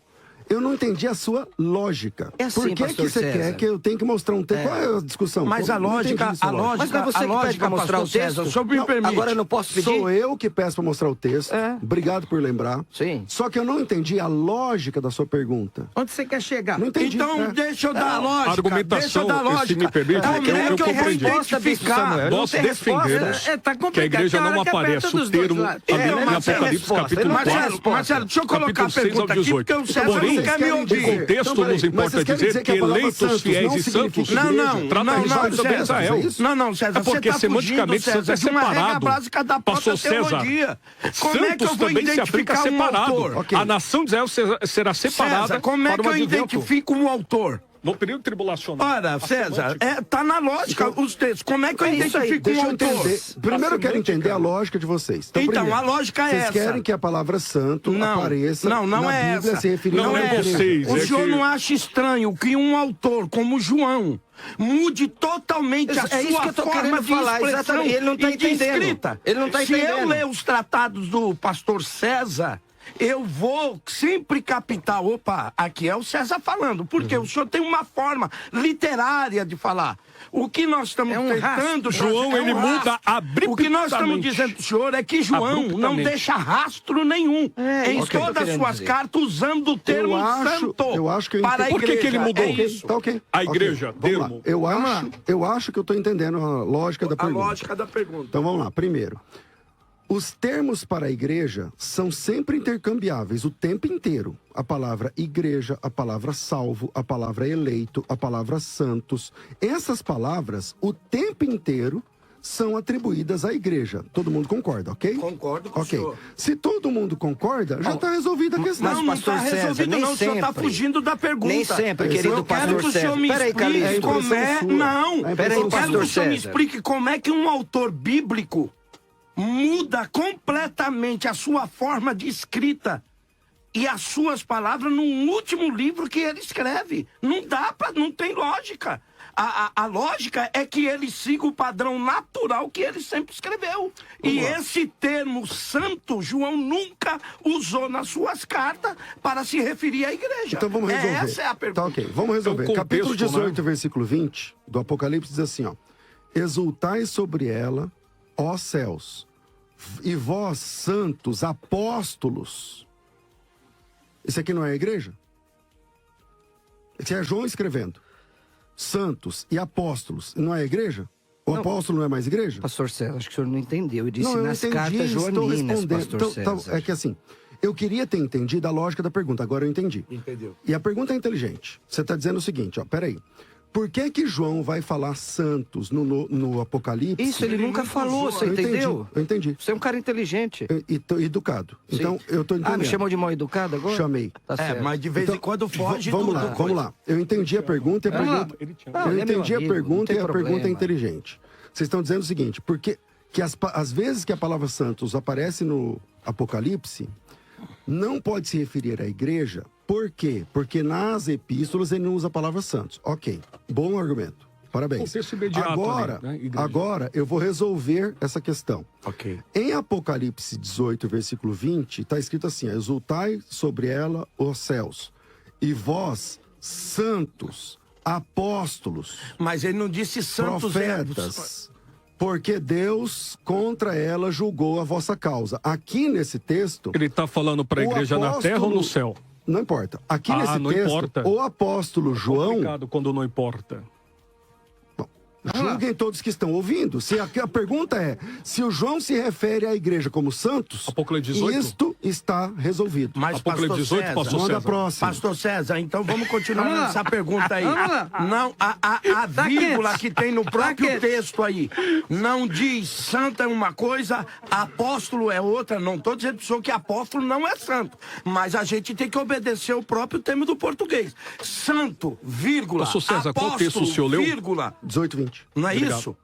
eu não entendi a sua lógica. É assim, Por que pastor você César. quer que eu tenha que mostrar um texto? Qual é a discussão? Mas Eu a não entendi lógica, sua a lógica, Mas não é você a que pede lógica, pra mostrar pastor o texto? César, o senhor me Não, permite. agora eu não posso pedir? Sou eu que peço para mostrar o texto. É. Obrigado por lembrar. Sim. Só que eu não entendi a lógica da sua pergunta. Onde você quer chegar? Não entendi. Então, né? deixa eu dar a lógica. argumentação, deixa eu dar a se lógica. me permite, Como eu é que eu vou compreendi. identificar? Nós defendemos Tá que a igreja não aparece o termo ali em Apocalipse capítulo 4, Marcelo, deixa eu colocar a capítulo 6 ao pergunta aqui, 18. porque o César Porém, não quer me o ouvir. contexto Então, peraí, nos mas importa vocês querem dizer dizer que que a palavra eleitos, santos fiéis não e santos significa igreja? trata a história também de Israel. Não, César, É porque você tá fugindo, semanticamente santo César, é de uma regra separado. básica da própria Pastor César, teologia. Como é que eu santos vou também se aplica identificar um separado. autor? A nação de Israel será separada César, como é para que o eu advento. identifico um autor? No período tribulacional. Ora, A César, semântica. tá na lógica os textos. Como é que eu É isso aí, identifico Deixa um eu autor? entender. Primeiro eu quero entender a lógica de vocês. Então, primeiro, a lógica é vocês essa. querem que a palavra santo Não, apareça não na é Bíblia essa. se referindo Não à é igreja. vocês. O é senhor que- não acha estranho que um autor como João mude totalmente a É isso sua que eu tô forma querendo de falar, expressão exatamente. Ele não tá e de entendendo. escrita? Ele não tá Se eu entendendo. ler os tratados do pastor César, eu vou sempre captar, opa, aqui é o César falando, porque o senhor tem uma forma literária de falar. O que nós estamos tentando... João, ele muda O que nós estamos abruptamente. dizendo pro senhor é que João não Abruptamente. deixa rastro nenhum em isso que eu tô todas as querendo suas dizer. cartas usando o termo santo eu acho que eu para a entendi. Por que que ele igreja. mudou? É isso. Tá ok. A Ok, igreja, vamos lá. termo. Eu acho que eu estou entendendo a lógica da A pergunta. lógica da pergunta. Então vamos lá. Primeiro, os termos para a igreja são sempre intercambiáveis o tempo inteiro. A palavra igreja, a palavra salvo, a palavra eleito, a palavra santos. Essas palavras, o tempo inteiro, são atribuídas à igreja. Todo mundo concorda, ok? Concordo com o Ok. senhor. Se todo mundo concorda, já está resolvida a questão. Mas, Não pastor está César, resolvido nem não, o senhor está sempre. fugindo da pergunta. Nem sempre, querido Eu quero pastor que o senhor César. me Peraí, explique Calixto. como é... sua. Não, É Peraí, eu quero que pastor o senhor me César. explique como é que um autor bíblico muda completamente a sua forma de escrita e as suas palavras no último livro que ele escreve. Não dá para, não tem lógica. A lógica é que ele siga o padrão natural que ele sempre escreveu. E esse termo santo, João nunca usou nas suas cartas para se referir à igreja. Então vamos resolver. Essa é a pergunta. Tá, ok. Vamos resolver. Então, Capítulo contexto, 18, né? versículo 20 do Apocalipse diz assim, ó. Exultai sobre ela, ó céus, e vós, santos, apóstolos. Isso aqui não é a igreja? Esse é João escrevendo. Santos e apóstolos, não é a igreja? O apóstolo não é mais igreja? Pastor César, acho que o senhor não entendeu. Eu disse Não, eu nas entendi, cartas estou joaninas, respondendo. pastor César. É que assim, eu queria ter entendido a lógica da pergunta, agora eu entendi. Entendeu? E a pergunta é inteligente. Você está dizendo o seguinte, ó, peraí. Por que João vai falar santos no Apocalipse? Isso ele nunca falou, você entendeu? Eu entendi. Você é um cara inteligente. E educado. Sim. Então, eu tô entendendo. Ah, me chamou de mal educado agora? Chamei. Tá certo. Mas de vez em quando foge Vamos lá, do vamos lá. Eu entendi a pergunta e a Vamos lá. pergunta... Ele tinha... Não, Eu ele é meu entendi a amigo, não pergunta tem e a pergunta é problema. inteligente. Vocês estão dizendo o seguinte, porque que as vezes que a palavra santos aparece no Apocalipse, não pode se referir à igreja. Por quê? Porque nas epístolas ele não usa a palavra santos. Ok, bom argumento. Parabéns. Contexto imediato Agora, ali, né, igreja. agora eu vou resolver essa questão. Ok. Em Apocalipse 18, versículo 20, está escrito assim: exultai sobre ela os céus, e vós, santos, apóstolos, Mas ele não disse santos profetas, porque Deus contra ela julgou a vossa causa. Aqui nesse texto, Ele está falando para a O igreja na terra ou no apóstolo- céu? não importa. Aqui Ah, nesse não texto, importa. o apóstolo João, Complicado quando não importa. julguem todos que estão ouvindo. Se a pergunta é, se o João se refere à igreja como santos, Apocalipse 18? isto está resolvido. Mas, Apocalipse pastor 18, César, pastor Manda a César. próxima. Pastor César, então vamos continuar Vamos lá. nessa pergunta aí. Vamos lá. Não, a Tá vírgula quente. que tem no próprio quente. texto aí não diz santo é uma coisa, apóstolo é outra. Não estou dizendo para o senhor que apóstolo não é santo, mas a gente tem que obedecer o próprio termo do português. Santo, vírgula, Pastor César, qual apóstolo, texto o senhor leu? vírgula. 18, 20. Não é Obrigado. isso?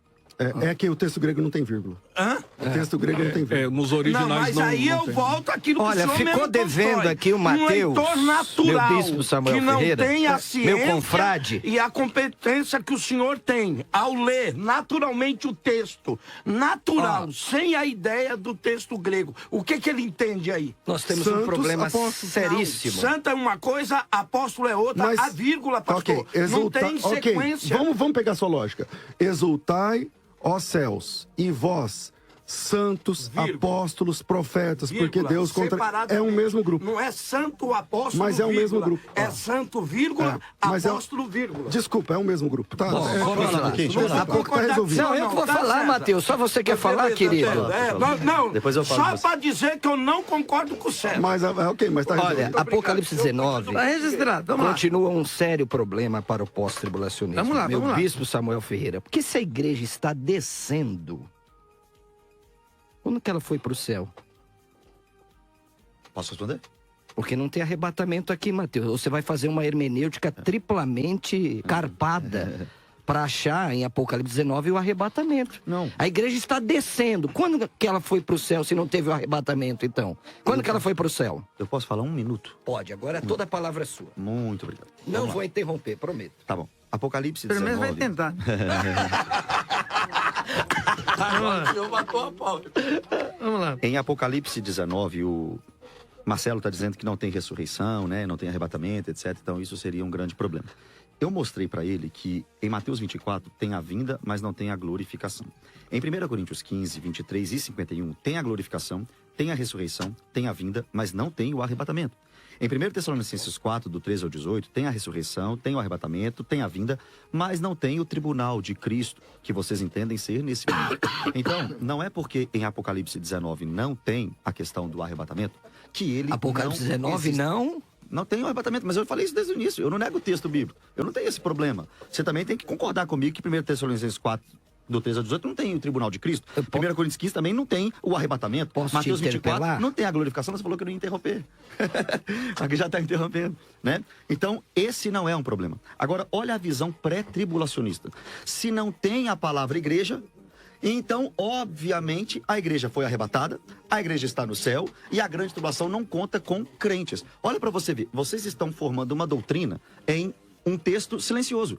É que o texto grego não tem vírgula. Hã? O texto grego não tem vírgula. Nos originais Não, mas aí não eu tem. volto àquilo que Olha, o senhor ficou mesmo devendo constrói. aqui o Mateus, Um leitor natural, meu bispo Samuel que não Ferreira, tem a meu ciência confrade. e a competência que o senhor tem ao ler naturalmente o texto, natural, sem a ideia do texto grego. O que ele entende aí? Nós temos um Santos, problema apóstolos. seríssimo. Não, santo é uma coisa, apóstolo é outra, Mas- a vírgula, pastor. Ok, Não tem ok, sequência. vamos pegar a sua lógica. Exultai, ó céus, e vós, santos, Vírgula. apóstolos, profetas, porque Vírgula, Deus contra... É o mesmo grupo. Não é santo apóstolo, Mas é o mesmo vírgula. grupo. É santo, vírgula, mas apóstolo, vírgula. Desculpa, é o mesmo grupo, tá? Bom, É, vamos lá. Gente, Não vamos lá. vou concordar Tá resolvido. Não, eu que vou tá falar, certo. Matheus. Só você quer falar, Beleza, querido? beleza. Não, Depois eu falo só com você. para dizer que eu não concordo com o César. Mas, ok, mas tá Olha, resolvido. Apocalipse 19 Tá registrado, vamos lá. continua um sério problema para o pós-tribulacionismo. Vamos lá, Meu vamos lá. bispo Samuel Ferreira. Porque se a igreja está descendo, quando que ela foi para o céu? Posso responder? Porque não tem arrebatamento aqui, Mateus. Você vai fazer uma hermenêutica triplamente carpada para achar em Apocalipse 19 o arrebatamento. Não. A igreja está descendo. Quando que ela foi para o céu se não teve o arrebatamento, então? Quando que ela foi para o céu? Eu posso falar um minuto? Pode, agora toda a palavra é sua. Muito obrigado. Não Vamos lá. vou interromper, prometo. Tá bom. Apocalipse Pelo 19. menos vai tentar. Vamos lá. Em Apocalipse 19, o Marcelo está dizendo que não tem ressurreição, né? Não tem arrebatamento, etc. Então isso seria um grande problema. Eu mostrei para ele que em Mateus 24 tem a vinda, mas não tem a glorificação. Em 1 Coríntios 15, 23 e 51 tem a glorificação, tem a ressurreição, tem a vinda, mas não tem o arrebatamento. Em 1 Tessalonicenses 4, do 13 ao 18, tem a ressurreição, tem o arrebatamento, tem a vinda, mas não tem o tribunal de Cristo, que vocês entendem ser nesse mundo. Então, não é porque em Apocalipse 19 não tem a questão do arrebatamento, que ele Apocalipse não 19 existe. não? Não tem o arrebatamento, mas eu falei isso desde o início. Eu não nego o texto bíblico. Eu não tenho esse problema. Você também tem que concordar comigo que 1 Tessalonicenses 4, do 13 ao 18, não tem o tribunal de Cristo. 1 Coríntios 15 também não tem o arrebatamento. Posso Mateus te 24 interpelar? não tem a glorificação, mas você falou que eu não ia interromper. Aqui já está interrompendo, né? Então, esse não é um problema. Agora, olha a visão pré-tribulacionista. Se não tem a palavra igreja, então, obviamente, a igreja foi arrebatada, a igreja está no céu e a grande tribulação não conta com crentes. Olha para você ver, vocês estão formando uma doutrina em um texto silencioso.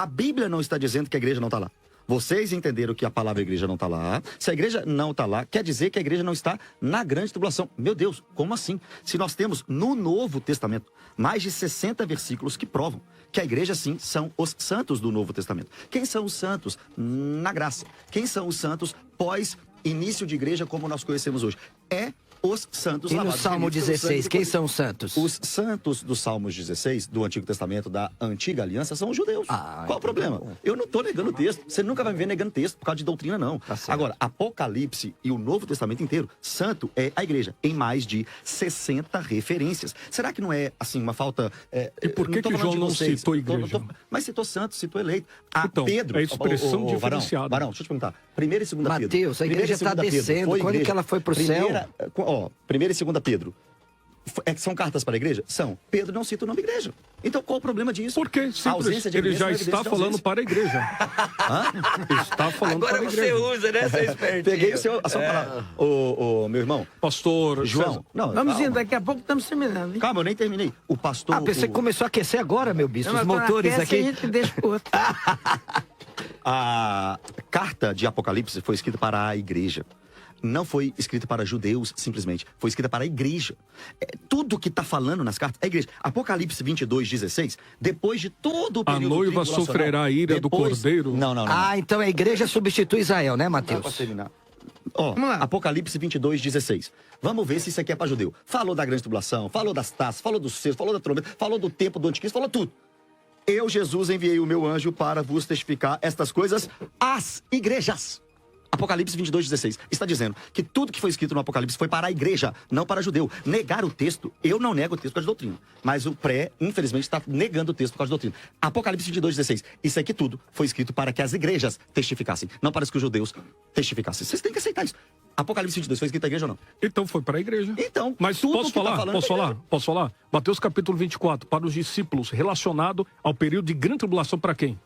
A Bíblia não está dizendo que a igreja não está lá. Vocês entenderam que a palavra igreja não está lá. Se a igreja não está lá, quer dizer que a igreja não está na grande tribulação. Meu Deus, como assim? Se nós temos no Novo Testamento mais de 60 versículos que provam que a igreja, sim, são os santos do Novo Testamento. Quem são os santos? Na graça. Quem são os santos pós início de igreja como nós conhecemos hoje? É os santos E no lavados Salmo remidos pelo sangue 16, do quem Cordeiro. são os santos? Os santos do Salmos 16, do Antigo Testamento, da Antiga Aliança, são os judeus. Qual o problema? Eu não estou negando o texto. Você nunca vai me ver negando texto por causa de doutrina, não. certo. Agora, Apocalipse e o Novo Testamento inteiro, santo é a igreja, em mais de 60 referências. Será que não é, assim, uma falta... E por que não tô que falando João de não vocês, citou a tô- igreja? mas citou santo, citou eleito. Então, Pedro... é expressão Varão, diferenciada. Varão, deixa eu te perguntar. Primeira e segunda Pedro. Mateus, a Primeira igreja e segunda tá Pedro, descendo. foi Quando igreja. que ela foi pro céu? Primeira e segunda Pedro. São cartas para a igreja? São. Pedro não cita o nome igreja. Então qual o problema disso? Porque A simples, ausência de ele evidência já não é evidência está de falando ausência. para a igreja. Está falando para a igreja. usa, né, seu espertinho? Peguei a sua palavra. Meu irmão, Pastor João. César, Não, Vamos calma. indo, daqui a pouco estamos terminando, hein? Calma, eu nem terminei. O pastor... Ah, pensei que começou a aquecer agora, meu bispo. Os Não, mas motores aquece, aqui. A gente deixa pro outro. A carta de Apocalipse foi escrita para a igreja. Não foi escrita para judeus, simplesmente. Foi escrita para a igreja. Tudo que está falando nas cartas é a igreja. Apocalipse 22, 16, depois de todo o A período noiva tribulacional, sofrerá a ira do cordeiro? Não. Ah, então a igreja substitui Israel, né, Não, Mateus? pra terminar. Ó, Vamos lá. Apocalipse 22, 16. Vamos ver se isso aqui é para judeu. Falou da grande tribulação, falou das taças, falou do cesto, falou da trombeta, falou do tempo do anticristo, falou tudo. Eu, Jesus, enviei o meu anjo para vos testificar estas coisas às igrejas. Apocalipse 22, 16. Está dizendo que tudo que foi escrito no Apocalipse foi para a igreja, não para judeu. Negar o texto, eu não nego o texto por causa de doutrina. Mas o infelizmente, está negando o texto por causa de doutrina. Apocalipse 22, 16. Isso aqui tudo foi escrito para que as igrejas testificassem, não para que os judeus testificassem. Vocês têm que aceitar isso. Apocalipse 22 foi escrito à igreja ou não? então foi para a igreja. Então, Mas tudo posso que tá falar? falando Posso é falar? Posso falar? Mateus capítulo 24, para os discípulos, relacionado ao período de grande tribulação para quem?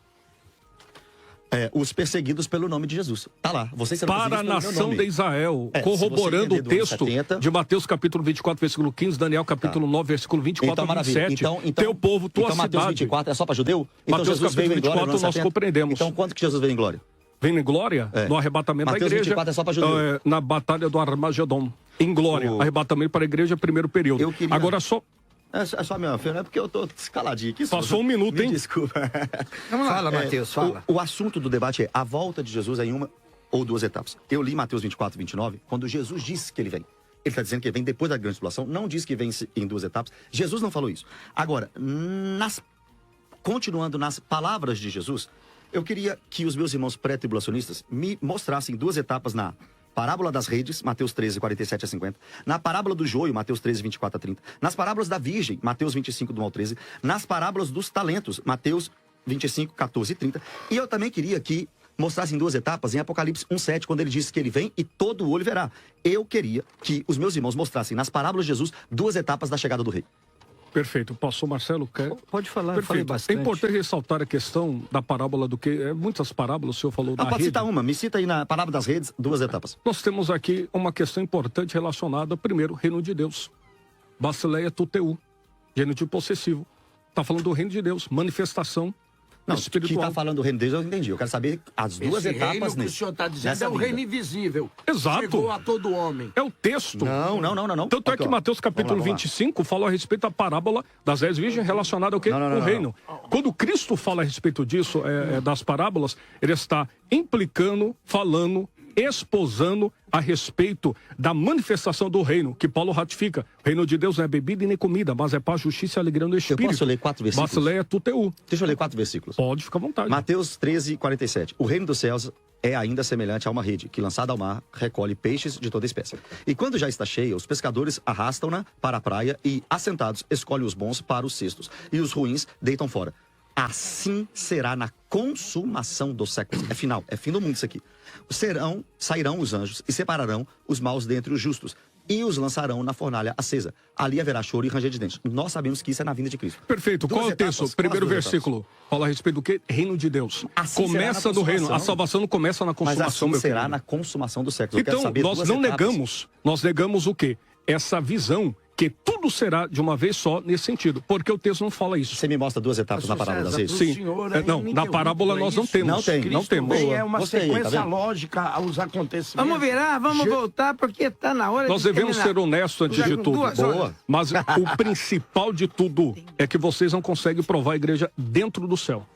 os perseguidos pelo nome de Jesus. Tá lá. Vocês serão Para a perseguidos pelo meu nação nome. de Israel, Se você corroborando entender o do ano texto 70, de Mateus capítulo 24, versículo 15, Daniel capítulo 9, versículo 24 então, a maravilha. 27. Teu povo, tua então, Mateus cidade. 24 é só para judeu? Então, Mateus Jesus veio em capítulo glória no 24 ano nós 70? compreendemos. Então, quando que Jesus veio em glória? Vem em glória no arrebatamento Mateus da igreja. 24 é só pra judeu. Na batalha do Armagedon. Em glória. Arrebatamento para a igreja, primeiro período. Eu queria- Agora só. É só minha filha, não é porque eu tô escaladinho aqui. Passou um minuto, Me hein? Desculpa. Fala, Mateus, fala. O assunto do debate é a volta de Jesus em uma ou duas etapas. Eu li Mateus 24, 29, quando Jesus disse que ele vem. Ele está dizendo que ele vem depois da grande tribulação, não diz que vem em duas etapas. Jesus não falou isso. Agora, continuando nas palavras de Jesus, eu queria que os meus irmãos pré-tribulacionistas me mostrassem duas etapas na parábola das redes, Mateus 13, 47 a 50. Na parábola do joio, Mateus 13, 24 a 30. Nas parábolas da virgem, Mateus 25, do 1 ao 13. Nas parábolas dos talentos, Mateus 25, 14 e 30. E eu também queria que mostrassem duas etapas em Apocalipse 1, 7, quando ele disse que ele vem e todo olho verá. Eu queria que os meus irmãos mostrassem nas parábolas de Jesus duas etapas da chegada do rei. Perfeito. Pastor Marcelo, quer? Pode falar, eu falei Perfeito. É bastante. importante ressaltar a questão da parábola do que. Muitas parábolas o senhor falou da Não, pode rede. citar uma. Me cita aí na parábola das redes, duas etapas. Nós temos aqui uma questão importante relacionada, primeiro, reino de Deus. Basileia tuteu, gênero possessivo. Está falando do reino de Deus, manifestação Não, espiritual. que está falando do reino de Deus, eu entendi. Eu quero saber as duas Esse reino etapas que o nesse. senhor está dizendo nessa é o vida. reino invisível. Exato. Chegou a todo homem. É o texto. Não. Tanto é Aqui, que ó. Mateus capítulo Vamos lá. 25 fala a respeito da parábola das 10 virgens relacionada ao quê? Não, O reino. Quando Cristo fala a respeito disso, das parábolas, ele está implicando, falando, exposando a respeito da manifestação do reino, que Paulo ratifica. O reino de Deus não é bebida e nem comida, mas é paz, justiça e alegria no Espírito. posso ler 4 versículos? Basileia tuteu. Deixa eu ler 4 versículos. Pode, ficar à vontade. Mateus 13, 47. O reino dos céus é ainda semelhante a uma rede, que lançada ao mar, recolhe peixes de toda espécie. E quando já está cheia, os pescadores arrastam-na para a praia e, assentados, escolhem os bons para os cestos, e os ruins deitam fora. Assim será na consumação dos séculos. É final, é fim do mundo isso aqui. Sairão os anjos e separarão os maus dentre os justos e os lançarão na fornalha acesa. Ali haverá choro e ranger de dentes. Nós sabemos que isso é na vinda de Cristo. Perfeito. Duas Qual é o etapas, texto? qual Primeiro as duas versículo. Fala a respeito do quê? Reino de Deus. Assim será Começa na do reino. A consumação. salvação não começa na Mas consumação, assim meu será querido. na consumação dos séculos. Eu quero Então, saber nós duas não etapas. negamos o quê? Essa visão que tudo será de uma vez só nesse sentido, porque o texto não fala isso. Você me mostra 2 etapas na parábola das reis? Sim. Não, na parábola nós não temos. Não tem. Não temos. É uma Gostei, tá sequência vendo? lógica aos acontecimentos. Vamos virar, vamos voltar, porque tá na hora Nós de devemos terminar. ser honestos antes Já de com tudo. 2 horas. Boa. Mas o principal de tudo é que vocês não conseguem provar a igreja dentro do céu.